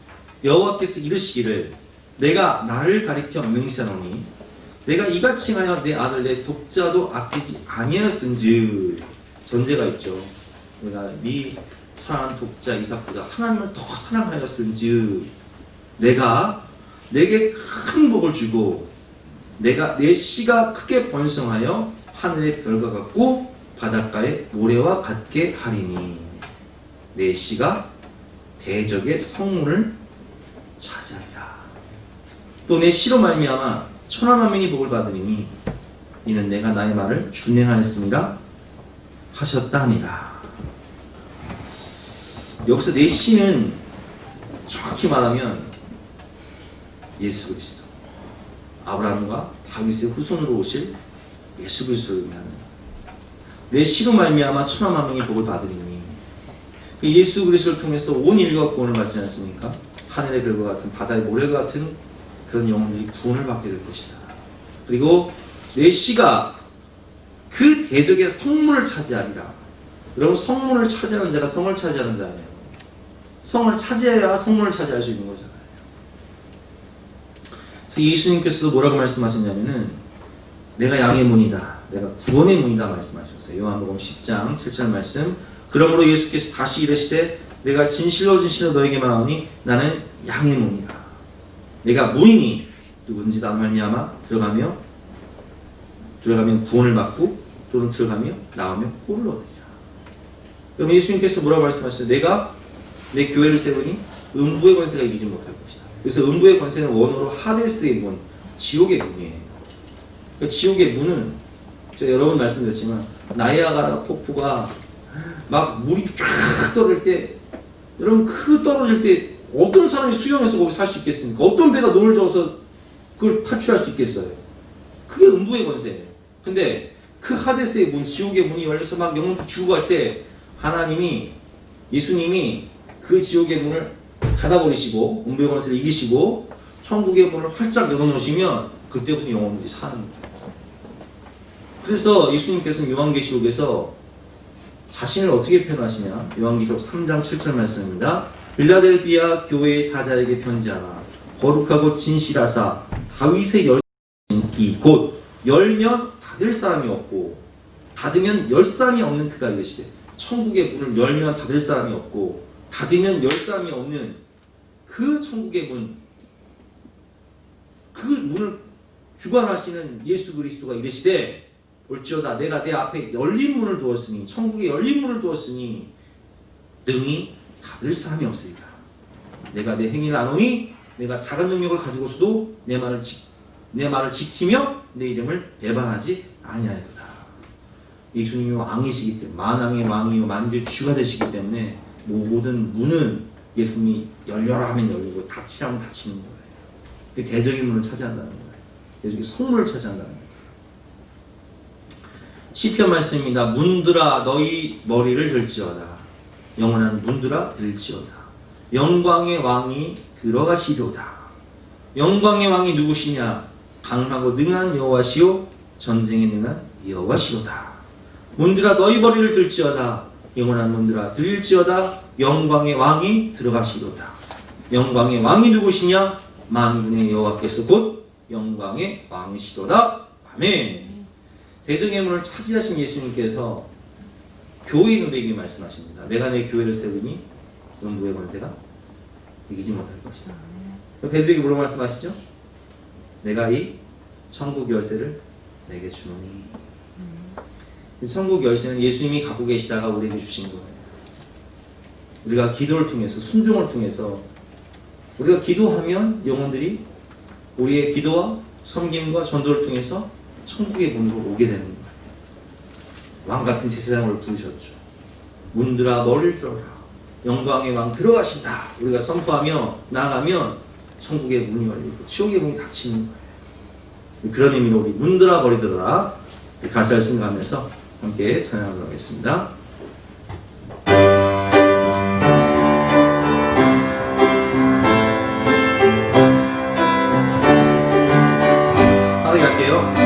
여호와께서 이르시기를 내가 나를 가리켜 맹세하노니 내가 이같이 하여 내 아들 내 독자도 아끼지 아니하였은즉 전제가 있죠. 내가 네 사랑하는 독자 이삭보다 하나님을 더 사랑하였은즉 내가 내게 큰 복을 주고 내가 내 씨가 크게 번성하여 하늘의 별과 같고 바닷가의 모래와 같게 하리니 내 씨가 대적의 성문을 차지하리라. 또 내 씨로 말미암아 천하만민이 복을 받으리니 이는 내가 나의 말을 준행하였음이라 하셨다니라. 여기서 내 씨는 정확히 말하면 예수 그리스도, 아브라함과 다윗의 후손으로 오실 예수 그리스도를 의미하는 내 씨로 말미암아 천하만민이 복을 받으리니 그 예수 그리스도를 통해서 온 인류가 구원을 받지 않습니까? 하늘의 별과 같은 바다의 모래와 같은 그런 영혼들이 구원을 받게 될 것이다. 그리고 내 씨가 그 대적의 성문을 차지하리라. 여러분, 성문을 차지하는 자가 성을 차지하는 자예요. 성을 차지해야 성문을 차지할 수 있는 거잖아요. 그래서 예수님께서도 뭐라고 말씀하셨냐면은 내가 양의 문이다, 내가 구원의 문이다 말씀하셨어요. 요한복음 10장 7절 말씀. 그러므로 예수께서 다시 이르시되 내가 진실로 진실로 너에게 말하노니 나는 양의 문이다. 내가 문이니 누군지 나 말미암아 들어가면 구원을 받고 또는 들어가며 나오며 꼴을 얻으리라. 그럼 예수님께서 뭐라고 말씀하셨어요? 내가 내 교회를 세우니 음부의 권세가 이기지 못할 것이다. 그래서 음부의 권세는 원어로 하데스의 문, 지옥의 문이에요. 그 지옥의 문은 제가 여러 번 말씀드렸지만 나이아가라 폭포가 막 물이 쫙 떨어질 때, 여러분 그 떨어질 때 어떤 사람이 수영해서 거기 살 수 있겠습니까? 어떤 배가 노를 저어서 그걸 탈출할 수 있겠어요? 그게 음부의 권세예요. 근데 그 하데스의 문, 지옥의 문이 열려서 막 영혼도 죽어갈 때 하나님이, 예수님이 그 지옥의 문을 닫아버리시고 음부의 권세를 이기시고 천국의 문을 활짝 열어놓으시면 그때부터 영혼들이 사는 거예요. 그래서 예수님께서는 요한계시록에서 자신을 어떻게 표현하시냐? 요한계시록 3장 7절 말씀입니다. 빌라델비아 교회의 사자에게 편지하라. 거룩하고 진실하사 다윗의 열심이 곧 열면 닫을 사람이 없고 닫으면 열 사람이 없는 그가 이르시되, 천국의 문을 열면 닫을 사람이 없고 닫으면 열 사람이 없는 그 천국의 문, 그 문을 주관하시는 예수 그리스도가 이르시되, 볼지어다 내가 내 앞에 열린 문을 두었으니, 천국에 열린 문을 두었으니 능히 닫을 사람이 없으리라. 내가 내 행위를 아노니 내가 작은 능력을 가지고서도 내 말을 지키며 내 이름을 배반하지 아니하였도다. 예수님이 왕이시기 때문에, 만왕의 왕이요 만주의 주가 되시기 때문에 모든 문은 예수님이 열려라 하면 열리고 닫히라 하면 닫히는 거예요. 그 대적인 문을 차지한다는 거예요. 대적인 성문을 차지한다는 거예요. 시편 말씀입니다. 문들아 너희 머리를 들지어다. 영원한 문들아 들지어다. 영광의 왕이 들어가시려다. 영광의 왕이 누구시냐? 강하고 능한 여호와시요 전쟁에 능한 여호와시로다. 문들아 너희 머리를 들지어다. 영원한 문들아 들지어다. 영광의 왕이 들어가시로다. 영광의 왕이 누구시냐? 만군의 여호와께서 곧 영광의 왕이시로다. 아멘. 대적의 문을 차지하신 예수님께서 교회의 눈에게 말씀하십니다. 내가 내 교회를 세우니 음부의 권세가 이기지 못할 것이다. 베드로에게 뭐라고 말씀하시죠? 내가 이 천국 열쇠를 내게 주노니. 이 천국 열쇠는 예수님이 갖고 계시다가 우리에게 주신 거예요. 우리가 기도를 통해서, 순종을 통해서, 우리가 기도하면 영혼들이 우리의 기도와 섬김과 전도를 통해서 천국의 문으로 오게 되는 거예요. 왕같은 제사장을 부르셨죠. 문들아 머리를 들어라. 영광의 왕 들어가신다. 우리가 선포하며 나아가면 천국의 문이 열리고 지옥의 문이 닫히는 거예요. 그런 의미로 우리 문들아 머리 들어라 가사를 생각하면서 함께 찬양하도록 하겠습니다. 빠르게 할게요.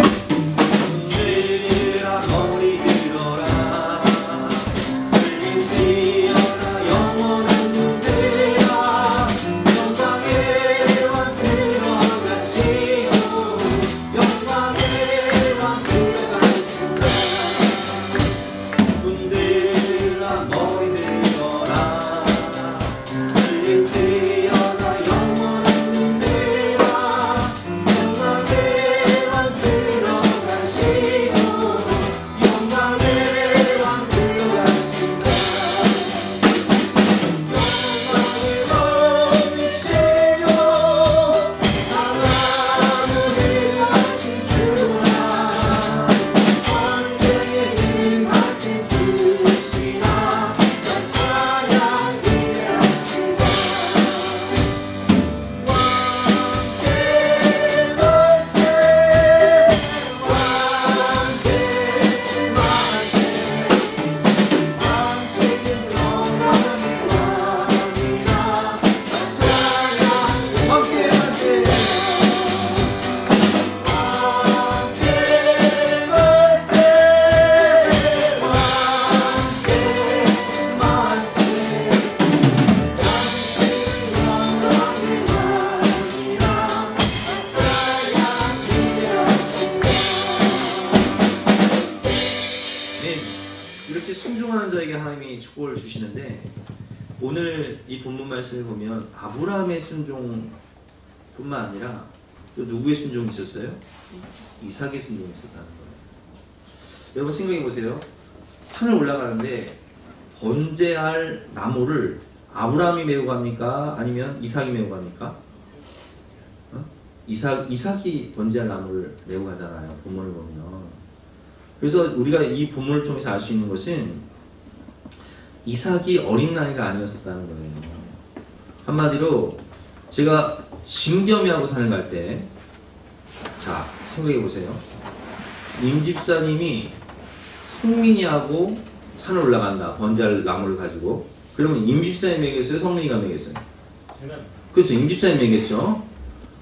순종하는 자에게 하나님이 축복을 주시는데, 오늘 이 본문 말씀을 보면 아브라함의 순종뿐만 아니라 또 누구의 순종이 있었어요? 이삭의 순종이 있었다는 거예요. 여러분 생각해 보세요. 산을 올라가는데 번제할 나무를 아브라함이 메고 갑니까? 아니면 이삭이 메고 갑니까? 이삭이 번제할 나무를 메고 가잖아요. 본문을 보면. 그래서 우리가 이 본문을 통해서 알 수 있는 것은 이삭이 어린 나이가 아니었었다는 거예요. 한마디로 제가 진겸이하고 산을 갈 때, 자 생각해 보세요. 임 집사님이 성민이하고 산을 올라간다. 번제할 나무를 가지고. 그러면 임 집사님 먹였어요? 성민이가 먹였어요? 그렇죠. 임 집사님 먹였죠.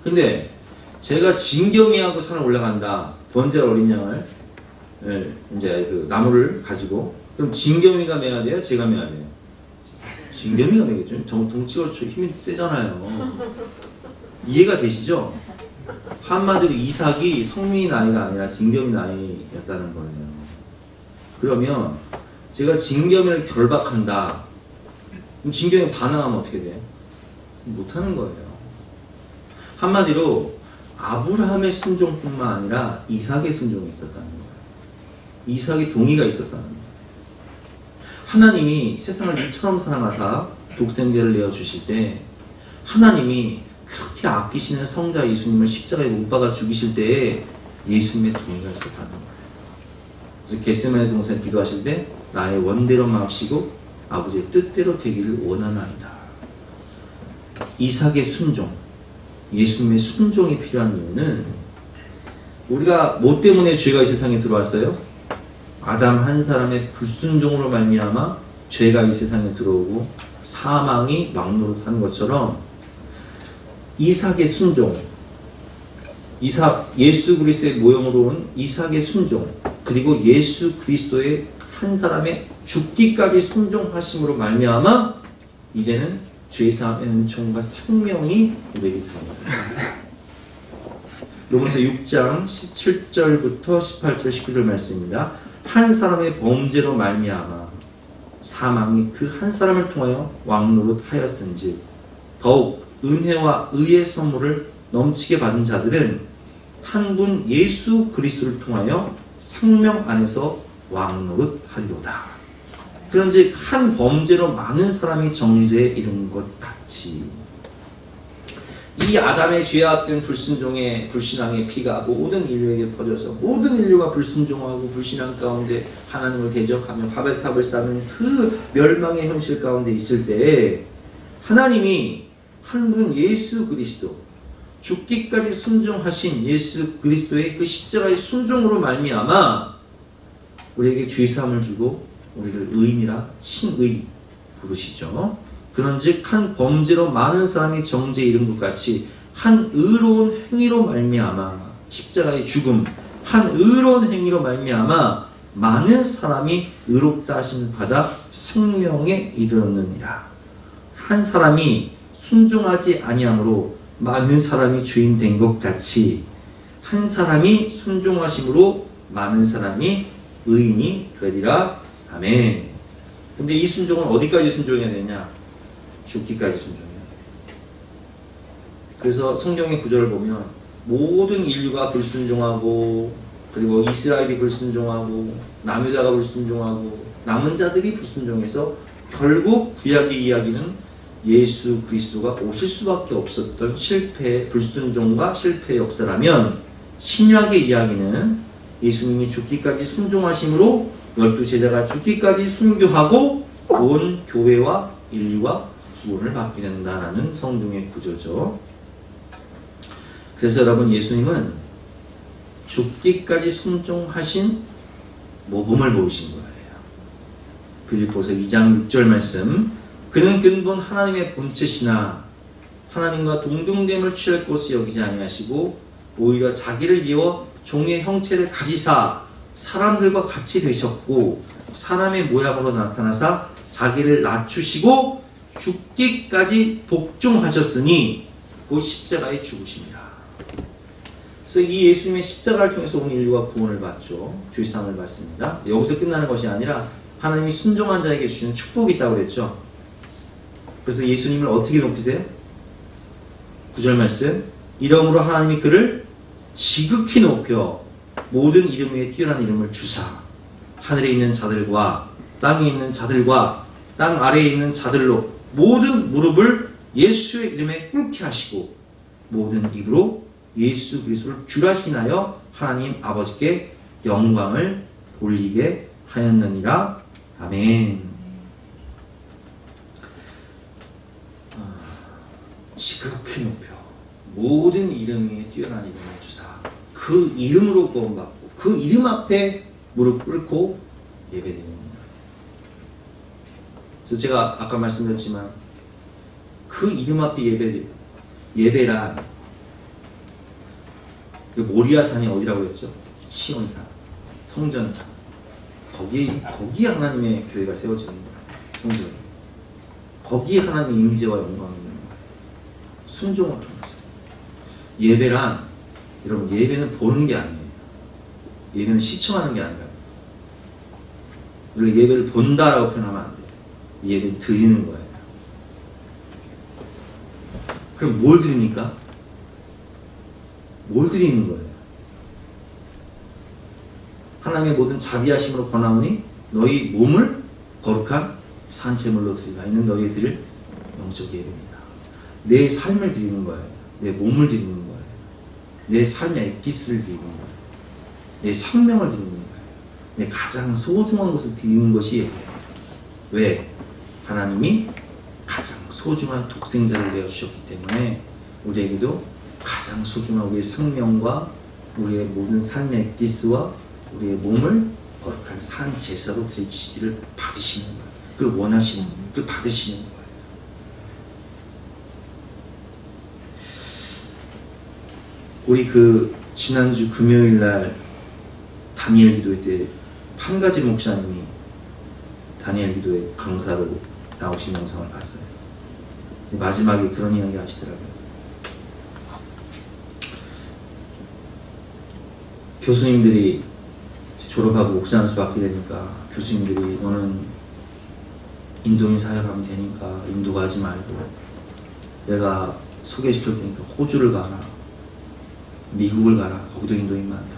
근데 제가 진겸이하고 산을 올라간다. 번제할 어린 양을 이제 그 나무를 가지고. 그럼 진겸이가 매야 돼요? 제가 매야 돼요? 진겸이가 매겠죠. 덩치가 힘이 세잖아요. 이해가 되시죠? 한마디로 이삭이 성민이 나이가 아니라 진겸이 나이였다는 거예요. 그러면 제가 진겸이를 결박한다. 그럼 진겸이 반항하면 어떻게 돼요? 못하는 거예요. 한마디로 아브라함의 순종뿐만 아니라 이삭의 순종이 있었다는 거예요. 이삭의 동의가 있었다는 거예요. 하나님이 세상을 이처럼 사랑하사 독생자를 내어주실 때 하나님이 그렇게 아끼시는 성자 예수님을 십자가에 못 박아 죽이실 때에 예수님의 동의가 있었다는 거예요. 그래서 겟세마네 동산에 기도하실 때 나의 원대로 마옵시고 아버지의 뜻대로 되기를 원하나이다. 이삭의 순종, 예수님의 순종이 필요한 이유는 우리가 뭐 때문에 죄가 이 세상에 들어왔어요? 아담 한 사람의 불순종으로 말미암아 죄가 이 세상에 들어오고 사망이 막노릇하는 것처럼 이삭의 순종, 예수 그리스도의 모형으로 온 이삭의 순종, 그리고 예수 그리스도의 한 사람의 죽기까지 순종하심으로 말미암아 이제는 죄사함의 은총과 생명이 우리에게 들어옵니다. 로마서 6장 17절부터 18절 19절 말씀입니다. 한 사람의 범죄로 말미암아 사망이 그 한 사람을 통하여 왕노릇하였은즉 더욱 은혜와 의의 선물을 넘치게 받은 자들은 한 분 예수 그리스도를 통하여 생명 안에서 왕노릇하리로다. 그런즉 한 범죄로 많은 사람이 정죄에 이른 것 같이 이 아담의 죄악된 불신앙의 피가 모든 인류에게 퍼져서 모든 인류가 불순종하고 불신앙 가운데 하나님을 대적하며 바벨탑을 쌓는 그 멸망의 현실 가운데 있을 때에 하나님이 한 분 예수 그리스도 죽기까지 순종하신 예수 그리스도의 그 십자가의 순종으로 말미암아 우리에게 죄사함을 주고 우리를 의인이라 칭의 부르시죠. 그런즉 한 범죄로 많은 사람이 정죄에 이른 것 같이 한 의로운 행위로 말미암아 십자가의 죽음, 한 의로운 행위로 말미암아 많은 사람이 의롭다 하심을 받아 생명에 이르렀느니라. 한 사람이 순종하지 아니함으로 많은 사람이 주인 된 것 같이 한 사람이 순종하심으로 많은 사람이 의인이 되리라. 아멘. 근데 이 순종은 어디까지 순종해야 되냐? 죽기까지 순종해야 돼. 그래서 성경의 구절을 보면 모든 인류가 불순종하고 그리고 이스라엘이 불순종하고 남유다가 불순종하고 남은 자들이 불순종해서 결국 구약의 이야기는 예수 그리스도가 오실 수밖에 없었던 불순종과 실패의 역사라면 신약의 이야기는 예수님이 죽기까지 순종하심으로 12제자가 죽기까지 순교하고 온 교회와 인류가 구원을 받게 된다는 성경의 구조죠. 그래서 여러분 예수님은 죽기까지 순종하신 모범을 보이신 거예요. 빌립보서 2장 6절 말씀 그는 근본 하나님의 본체시나 하나님과 동등됨을 취할 것을 여기지 아니하시고 오히려 자기를 비워 종의 형체를 가지사 사람들과 같이 되셨고 사람의 모양으로 나타나사 자기를 낮추시고 죽기까지 복종하셨으니 곧 십자가에 죽으십니다. 그래서 이 예수님의 십자가를 통해서 온 인류가 구원을 받죠. 죄사함을 받습니다. 여기서 끝나는 것이 아니라 하나님이 순종한 자에게 주시는 축복이 있다고 그랬죠. 그래서 예수님을 어떻게 높이세요? 9절 말씀 이러므로 하나님이 그를 지극히 높여 모든 이름 위에 뛰어난 이름을 주사 하늘에 있는 자들과 땅에 있는 자들과 땅 아래에 있는 자들로 모든 무릎을 예수의 이름에 꿇게 하시고 모든 입으로 예수 그리스도를 주라시나여 하나님 아버지께 영광을 돌리게 하였느니라. 아멘. 지극히 높여 모든 이름 위에 뛰어난 이름을 주사 그 이름으로 구원받고 그 이름 앞에 무릎 꿇고 예배드리는 거예요. 그래서 제가 아까 말씀드렸지만 그 이름 앞에 예배란 그 모리아산이 어디라고 했죠? 시온산, 성전산. 거기에 하나님의 교회가 세워지는 거예요. 성전. 거기에 하나님의 임재와 영광이 있는 거예요. 순종을 통해서. 예배란 여러분 예배는 보는 게 아니에요. 예배는 시청하는 게 아니라 우리가 예배를 본다라고 표현하면 안 돼요. 예배를 드리는 거예요. 그럼 뭘 드립니까? 뭘 드리는 거예요? 하나님의 모든 자비하심으로 권하오니 너희 몸을 거룩한 산채물로 드리라. 이는 너희 드릴 영적 예배입니다. 내 삶을 드리는 거예요. 내 몸을 드리는 거예요. 내 삶의 엑기스를 드리는 거예요. 내 생명을 드리는 거예요. 내 가장 소중한 것을 드리는 것이 예배예요. 왜? 하나님이 가장 소중한 독생자를 내어주셨기 때문에 우리에게도 가장 소중한 우리의 생명과 우리의 모든 삶의 엑기스와 우리의 몸을 거룩한 산 제사로 드리시기를 받으시는 거예요. 그걸 원하시는 거예요. 그걸 받으시는 거예요. 우리 지난주 금요일날 다니엘 기도회 때 판가지 목사님이 다니엘 기도회 강사로 나오신 영상을 봤어요. 마지막에 그런 이야기 하시더라고요. 교수님들이 졸업하고 목사한수 받게 되니까 교수님들이 너는 인도인 사역하면 되니까 인도 가지 말고 내가 소개시킬 테니까 호주를 가라, 미국을 가라, 거기도 인도인 많다,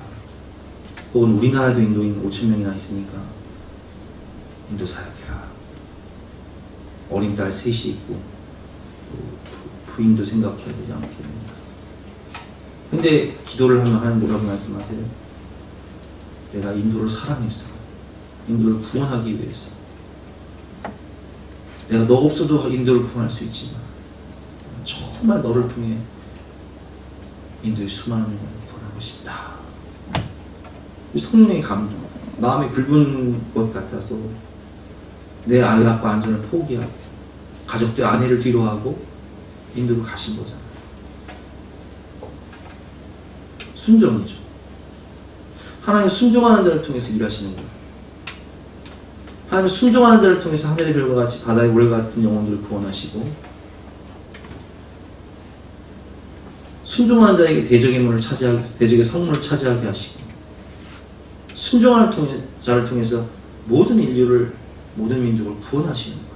혹은 우리나라도 인도인 5,000명이나 있으니까 인도 사역해라. 어린 딸 셋이 있고 부인도 생각해야 되지 않겠느냐. 근데 기도를 하면 하나님 뭐라고 말씀하세요? 내가 인도를 사랑했어. 인도를 구원하기 위해서. 내가 너 없어도 인도를 구원할 수 있지만 정말 너를 통해 인도의 수많은 영혼을 구원하고 싶다. 성령의 감동, 마음이 붉은 것 같아서 내 안락과 안전을 포기하고 가족들 아내를 뒤로하고 인도로 가신 거잖아요. 순종이죠. 하나님 순종하는 자를 통해서 일하시는 거예요. 하나님 순종하는 자를 통해서 하늘의 별과 같이 바다의 모래와 같은 영혼들을 구원하시고 순종하는 자에게 대적의 문을 차지하게, 대적의 성문을 차지하게 하시고 순종하는 자를 통해서 모든 인류를, 모든 민족을 구원하시는 거예요.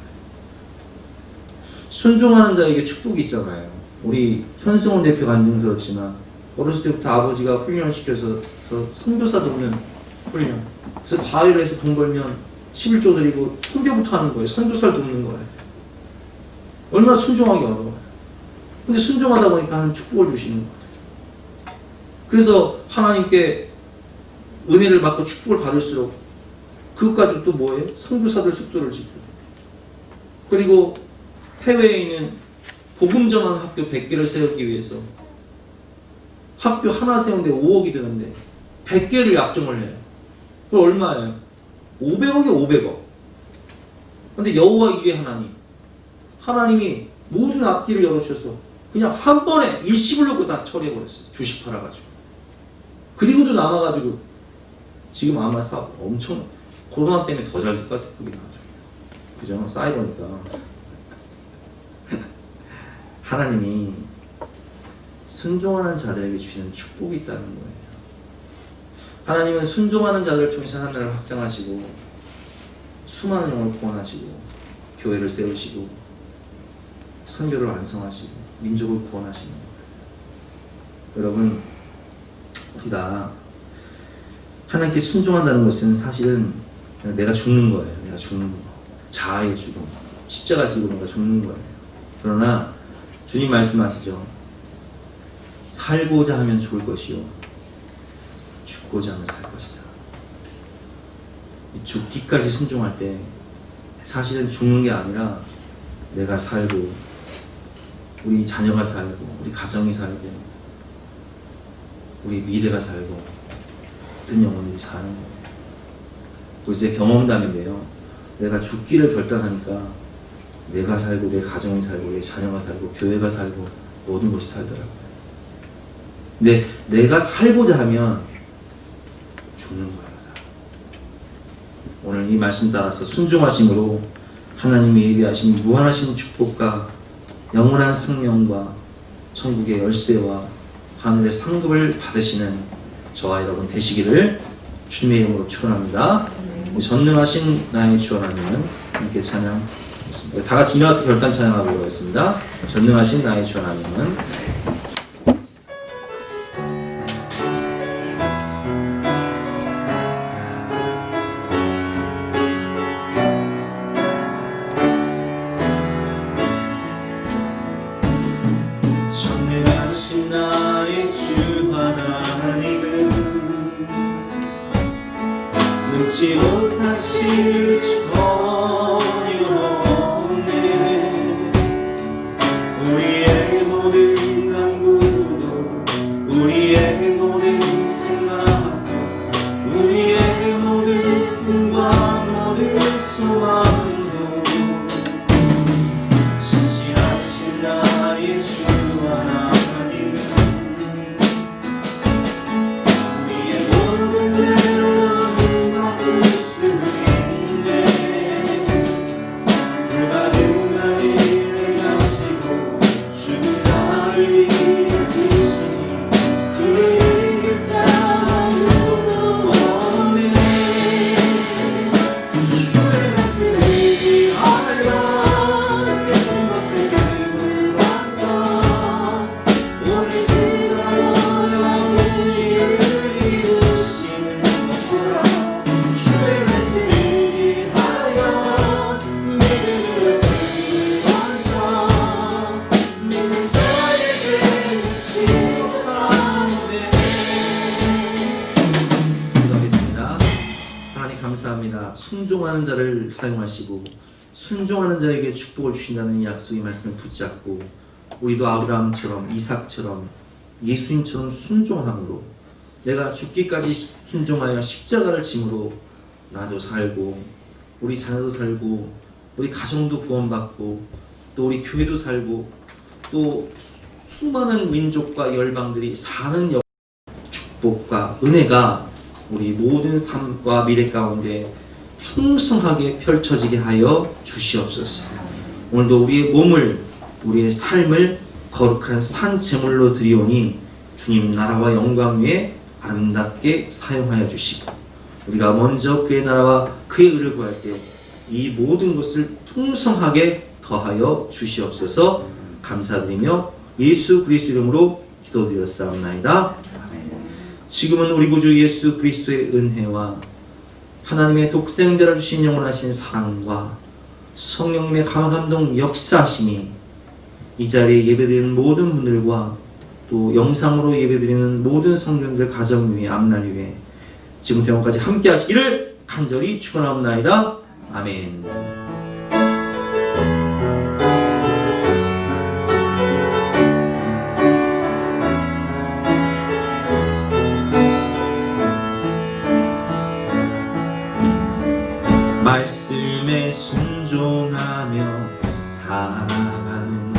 순종하는 자에게 축복이 있잖아요. 우리 현승원 대표 간증 들었지만 어렸을 때부터 아버지가 훈련을 시켜서 선교사 돕는 훈련. 그래서 과외를 해서 돈 벌면 11조 드리고 선교부터 하는 거예요. 선교사를 돕는 거예요. 얼마나 순종하기 어려워요. 근데 순종하다 보니까 하나님 축복을 주시는 거예요. 그래서 하나님께 은혜를 받고 축복을 받을수록 그것 가지고 또 뭐예요? 선교사들 숙소를 짓고 그리고 해외에 있는 복음 전하는 학교 100개를 세우기 위해서 학교 하나 세우는데 5억이 드는데 100개를 약정을 해요. 그럼 얼마예요? 500억에 500억. 근데 여호와 이레 하나님이 모든 앞뒤를 열어주셔서 그냥 한 번에 일시불 놓고 다 처리해버렸어요. 주식 팔아가지고. 그리고도 남아가지고 지금 아마 사업 엄청 코로나 때문에 더 잘 될 것 같아요. 그죠? 쌓이보니까 하나님이 순종하는 자들에게 주시는 축복이 있다는 거예요. 하나님은 순종하는 자들을 통해서 하나님을 확장하시고 수많은 영혼을 구원하시고 교회를 세우시고 선교를 완성하시고 민족을 구원하시는 거예요. 여러분, 우리가 하나님께 순종한다는 것은 사실은 내가 죽는 거예요. 내가 죽는 거. 자아의 죽음. 십자가 지고 내가 죽는 거예요. 그러나 주님 말씀하시죠. 살고자 하면 죽을 것이요 죽고자 하면 살 것이다. 죽기까지 순종할 때 사실은 죽는 게 아니라 내가 살고 우리 자녀가 살고 우리 가정이 살고 우리 미래가 살고 모든 영혼들이 사는 거예요. 또 이제 경험담인데요. 내가 죽기를 결단하니까 내가 살고 내 가정이 살고 내 자녀가 살고 교회가 살고 모든 것이 살더라고요. 근데 내가 살고자 하면 죽는 거예요. 오늘 이 말씀 따라서 순종하심으로 하나님이 예비하신 무한하신 축복과 영원한 생명과 천국의 열쇠와 하늘의 상급을 받으시는 저와 여러분 되시기를 주님의 이름으로 축원합니다. 전능하신 나의 주 하나님은 함께 찬양하겠습니다. 다 같이 일어나서 결단 찬양하도록 하겠습니다. 전능하신 나의 주 하나님은 전능하신 나의 주 하나님은 능치 못하실 전혀 없네. 우리의 모든 간구도 우리의 모든 생각도 우리의 모든 꿈과 모든 소망도 신실하신 나의 주 하나님은 우리의 모든 을 바꿀 수 있네. 불가능한 일을 하시고 죽은 자를 일으키시니 그를 이길 자 누구도 없네. 주의 말씀을 의지하여 깊은 곳에 그물 맞아 오늘 그나마 우리를 이루시는 것보다 주의 말씀을 의지하여 믿음으로 그물 맞아 믿는 자에게 치유하네. 기도하겠습니다. 하나님 감사합니다. 순종하는 자를 사용하시고 순종하는 자에게 축복을 주신다는 이 약속의 말씀을 붙잡고 우리도 아브라함처럼 이삭처럼 예수님처럼 순종함으로 내가 죽기까지 순종하여 십자가를 짐으로 나도 살고 우리 자녀도 살고 우리 가정도 구원받고 또 우리 교회도 살고 또 수많은 민족과 열방들이 사는 축복과 은혜가 우리 모든 삶과 미래 가운데 풍성하게 펼쳐지게 하여 주시옵소서. 오늘도 우리의 몸을 우리의 삶을 거룩한 산 제물로 드리오니 주님 나라와 영광 위에 아름답게 사용하여 주시고 우리가 먼저 그의 나라와 그의 의를 구할 때 이 모든 것을 풍성하게 더하여 주시옵소서. 감사드리며 예수 그리스도 이름으로 기도드렸사옵나이다. 지금은 우리 구주 예수 그리스도의 은혜와 하나님의 독생자를 주신 영원하신 사랑과 성령님의 감화감동 역사하심이 이 자리에 예배드리는 모든 분들과 또 영상으로 예배드리는 모든 성도님들 가정 위에 앞날 위에 지금부터 영원까지 함께 하시기를 간절히 축원하옵나이다. 아멘. 말씀에 순종하며 살아가는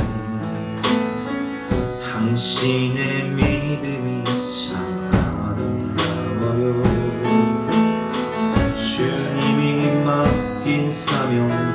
당신의 믿음이 참 아름다워요. 주님이 맡긴 사명